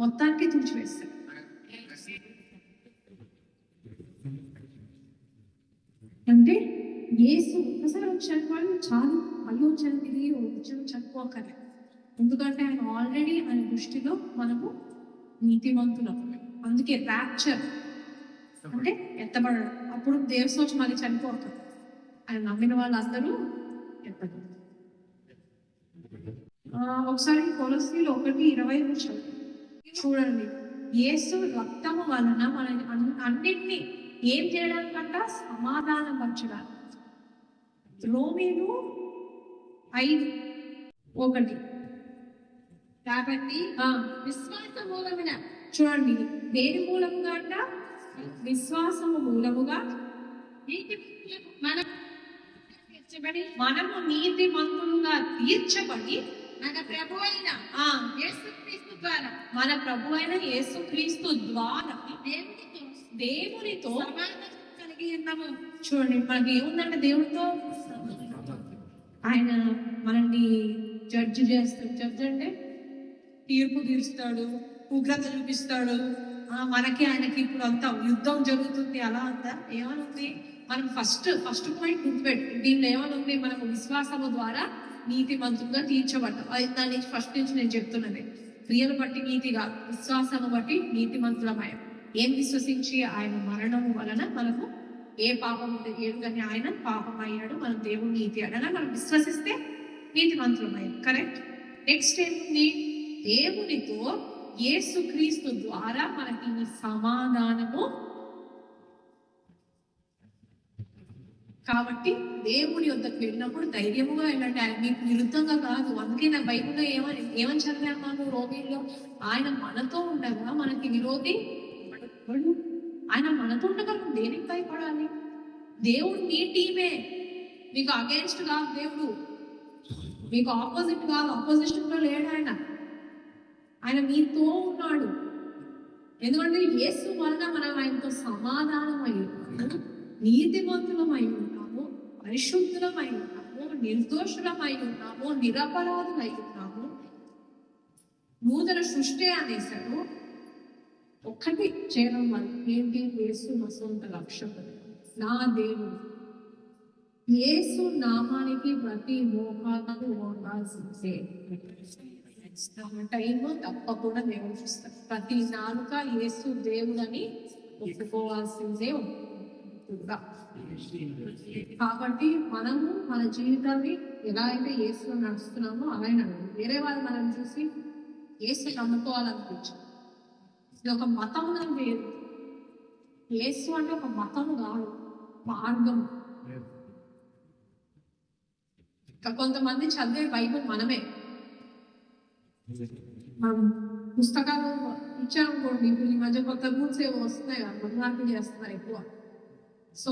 మొత్తానికి తుడిచివేస్తాడు. అంటే యేసు ఒక్కసారి చనిపోయి చాలు, మళ్ళీ వచ్చాను తిరిగి వచ్చాను చనిపోకలే. ఎందుకంటే ఆయన ఆల్రెడీ ఆయన దృష్టిలో మనము నీతిమంతులం. అందుకే ర్యాప్చర్ అంటే ఎత్తబడడం. అప్పుడు దేవుడు వచ్చి మళ్ళీ చనిపోతారు. ఆయన నమ్మిన వాళ్ళందరూ ఎత్తబడతారు. ఒకసారి కొలస్సీలు 1:20 చూడండి. యేసు రక్తము వలన మన అన్నిటినీ ఏం చేయడానికంట? సమాధానం పంచడానికి. రోమీలు 5:1 కాబట్టి విశ్వాస మూలమున, చూడండి దేని మూలముగా అంట? విశ్వాసము మూలముగా మనము నీతిమంతులుగా తీర్చబడి మన ప్రభు అయిన యేసుక్రీస్తు ద్వారా, మన ప్రభు అయిన యేసుక్రీస్తు ద్వారా దేవునితో సమాధానం కలిగి ఉన్నాము. చూడండి మనకి ఏముందంటే దేవుడితో ఆయన మనల్ని జడ్జి చేస్తాడు. జడ్జి అంటే తీర్పు తీరుస్తాడు, ఉగ్రత చూపిస్తాడు. మనకి ఆయనకి ఇప్పుడు అంతా యుద్ధం జరుగుతుంది. అలా అంతా ఏమనుంది? మనం ఫస్ట్ పాయింట్ గుర్తుపెట్టు. దీనిలో ఏమనుంది? మనకు విశ్వాసము ద్వారా నీతిమంతులుగా తీర్చబడ్డాం. అది దాని ఫస్ట్ నుంచి నేను చెప్తున్నది. క్రియలు బట్టి నీతి కాదు, విశ్వాసము బట్టి నీతిమంతులమయం. ఏం విశ్వసించి? ఆయన మరణము వలన మనము ఏ పాపం లేదు కానీ ఆయన పాపం అయ్యాడు, మనం దేవుడు నీతి అడగా మనం విశ్వసిస్తే నీతిమంతులమయ్యాం. కరెక్ట్. నెక్స్ట్ ఏముంది? దేవునితో యేసుక్రీస్తు ద్వారా మనకి ఈ సమాధానము. కాబట్టి దేవుని వద్దకు వెళ్ళినప్పుడు ధైర్యముగా వెళ్ళండి. ఆయన మీకు విరుద్ధంగా కాదు. అందుకే నా బైబిల్లో ఏమని చదివాను? రోమీలో ఆయన మనతో ఉండగా మనకి విరోధి. ఆయన మనతో ఉండగా దేనికి భయపడాలి? దేవుడు మీ టీమే, మీకు అగేన్స్ట్ కాదు. దేవుడు మీకు ఆపోజిట్ కాదు, ఆపోజిషన్ లో లేడు. ఆయన మీతో ఉన్నాడు. ఎందుకంటే యేసు వలన మనం ఆయనతో సమాధానమై ఉన్నాము, నీతిమంతులమై ఉన్నాము, పరిశుద్ధులమై ఉన్నాము, నిర్దోషులమై ఉన్నాము, నిరపరాధులై ఉన్నాము. నూతన సృష్టి అనేసాడు. ఒక్కటి చేయడం వల్ల ఏంటి? యేసు నా సొంత లక్ష్యం. నా దేవుడు యేసు నామానికి ప్రతి మోకాలు వంగాల్సిందే. టైము తప్పకుండా దేవుడు చూస్తాడు. ప్రతి నాలుక యేసు దేవుడని ఒప్పుకోవాల్సిందే. కాబట్టి మనము మన జీవితాన్ని ఎలా అయితే యేసులో నడుస్తున్నామో అలాగే నడవాలి. వేరే వాళ్ళు మనం చూసి యేసు నమ్ముకోవాలనిపించారు. ఇది ఒక మతం వేరు. యేసు అంటే ఒక మతం కాదు, మార్గం. ఇంకా కొంతమంది చదివే బైబిల్ మనమే మనం పుస్తకాలు ఇచ్చారనుకోండి. ఇప్పుడు ఈ మధ్య కొత్త రూల్స్ ఏమో వస్తున్నాయి కదా, మార్పులు చేస్తున్నారు ఎక్కువ. సో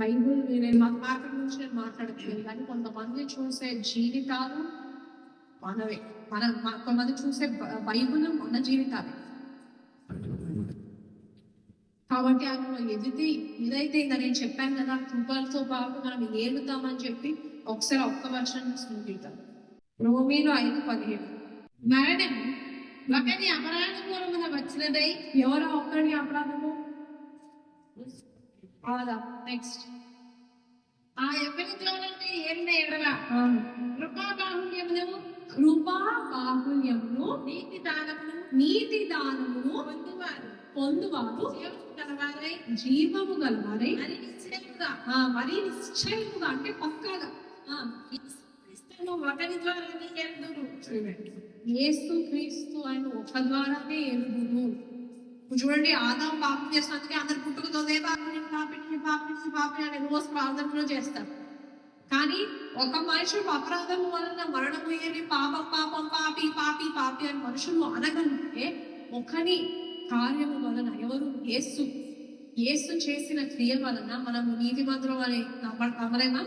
బైబిల్ నేను మార్కెట్ నుంచి నేను మాట్లాడట్లేదు, కానీ కొంతమంది చూసే జీవితాలు మనవే. కొంతమంది చూసే బైబిల్ మన జీవితాలే. కాబట్టి అందులో ఏదైతే ఇంకా నేను చెప్పాను కదా, కృపలతో పాటు మనం ఏలుతామని చెప్పి ఒకసారి ఒక్క వర్షం చూసుకుంటాం. రోమీలు 5:17 మరణము ఒకని అపరాధ మూలమున వచ్చినదై. ఎవరో ఒక్కడి అపరాధము? నెక్స్ట్ ఆ ఎవరి ద్వారా ఏలిన ఎడల కృపా బాహుల్యమును నీతి దానమును పొందువారు జీవము గలవారై మరి నిశ్చయముగా అంటే పక్కాగా ఒకరి ద్వారానే ఎరుగురు. యేసు క్రీస్తు ఆయన ఒక ద్వారానే ఎరుగురు. చూడండి, ఆదాం పాపం చేసినందుకే అందరు పుట్టుకతోనే పాపి అని రోజు ప్రార్థనలో చేస్తారు. కానీ ఒక మనుషుడు అపరాధం వలన మరణము ఏరి పాపం పాపి పాపి పాపి అని మనుషులు అనగలిగితే ఒకని కార్యము వలన ఎవరు? యేసు చేసిన క్రియ వలన మనము నీతిమంతులం అని నమ్మలేమా?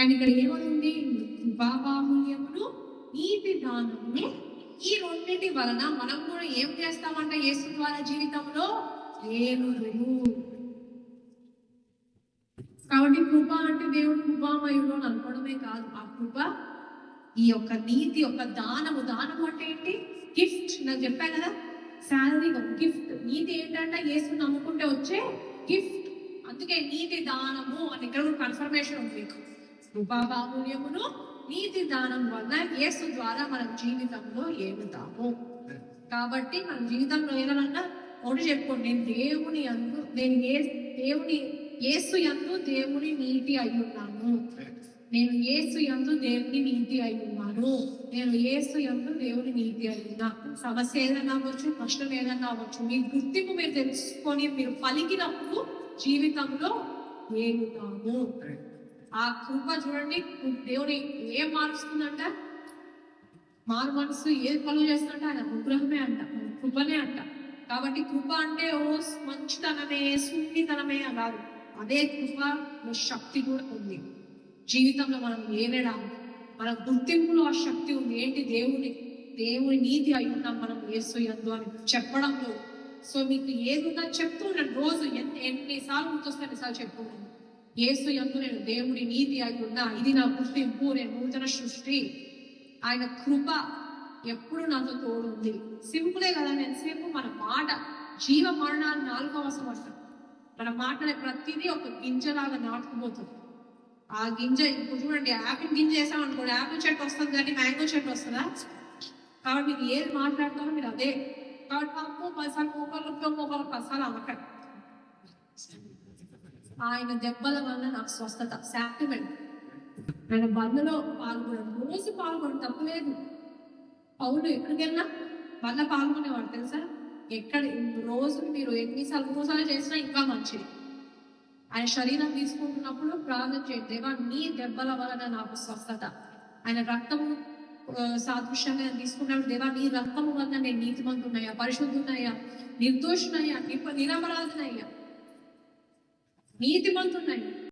అండ్ ఇక్కడ ఏమనుంది? కృపాబాహుల్యమును నీతి దానమును, ఈ రెండింటి వలన మనం కూడా ఏం చేస్తామంట? యేసు ద్వారా జీవితంలో ఏలుదురు. కాబట్టి కృప అంటే దేవుడు కృపామయుడు అని అనుకోవడమే కాదు, ఆ కృప ఈ యొక్క నీతి యొక్క దానము అంటే ఏంటి? గిఫ్ట్. నాకు చెప్పాను కదా, శాలరీ గిఫ్ట్. నీతి ఏంటంటే యేసు నమ్ముకుంటే వచ్చే గిఫ్ట్. అందుకే నీతి దానము అని ఇక్కడ కూడా కన్ఫర్మేషన్ ఉంది మీకు. కృపాబాహుల్యమును నీతి దానం వల్ల యేసు ద్వారా మనం జీవితంలో ఏగుతాము. కాబట్టి మన జీవితంలో ఏదన్నా ఒకటి చెప్పుకోండి, యేసు యందు దేవుని నీతి అయి ఉన్నాను. నేను యేసు యందు దేవుని నీతి అయి ఉన్నాను. నేను యేసు యందు దేవుని నీతి అయి ఉన్నా. సమస్య ఏదైనా అవ్వచ్చు, కష్టం ఏదైనా అవ్వచ్చు, మీ గుర్తింపు మీరు తెలుసుకొని మీరు పలికినప్పుడు జీవితంలో ఏగుతాము. ఆ కృప చూడండి, దేవుని ఏం మారుస్తుందంట? మారు మనసు ఏది కలుగు చేస్తుంటే ఆయన అనుగ్రహమే అంట, కృపనే అంట. కాబట్టి కృప అంటే ఓ మంచితనమే, సున్నితనమే కాదు. అదే కృపలో శక్తి కూడా ఉంది. జీవితంలో మనం ఏనడానికి మన గుర్తింపులో ఆ శక్తి ఉంది. ఏంటి? దేవుని నీతి అయి ఉన్నాం మనం యేసు యందు అని చెప్పడంలో. సో మీకు ఏదున్నా చెప్తూ ఉన్నాను, రోజు ఎన్నిసార్లు గుర్తొస్తే అన్నిసార్లు చెప్తూ ఉన్నాను, యేసు యందు నేను దేవుని నీతి అయి ఉన్నా, ఇది నా గుర్తింపు, నేను నూతన సృష్టి. ఆయన కృప ఎప్పుడు నాతో తోడుంది. సింపులే కదా. నేను సేపు మన మాట జీవ మరణాలు 4వ సంవత్సరం మన మాటనే ప్రతిదీ ఒక గింజలాగా నాటుకుపోతుంది. ఆ గింజ ఇప్పుడు చూడండి, యాపిల్ గింజ వేసామనుకోండి, యాపిల్ చెట్టు వస్తుంది కానీ మ్యాంగో చెట్టు వస్తుందా? కాబట్టి మీరు ఏది మాట్లాడతారో మీరు అదే. కాబట్టి అప్పు 10 పసాలు అనకండి. ఆయన దెబ్బల వల్ల నాకు స్వస్థత, శాక్రిమెంట్. ఆయన బంధులో పాల్గొనడం, రోజు పాల్గొనడం తప్పలేదు. పౌలు ఎక్కడికి వెళ్ళినా బంధ పాల్గొనేవాడు తెలుసా? ఎక్కడ రోజు మీరు ఎన్నిసార్లు చేసినా ఇంకా మంచిది. ఆయన శరీరం తీసుకుంటున్నప్పుడు ప్రార్థన చేయండి, దేవా నీ దెబ్బల వలన నాకు స్వస్థత. ఆయన రక్తము సాదృశ్యంగా తీసుకున్నప్పుడు, దేవా నీ రక్తము వలన నేను నీతిమంతున్నయ్యా, పరిశుద్ధున్నయ్యా, నిర్దోషునయ్యా, నిరపరాధునయ్యా, నీతిమంతున్నయ్యా.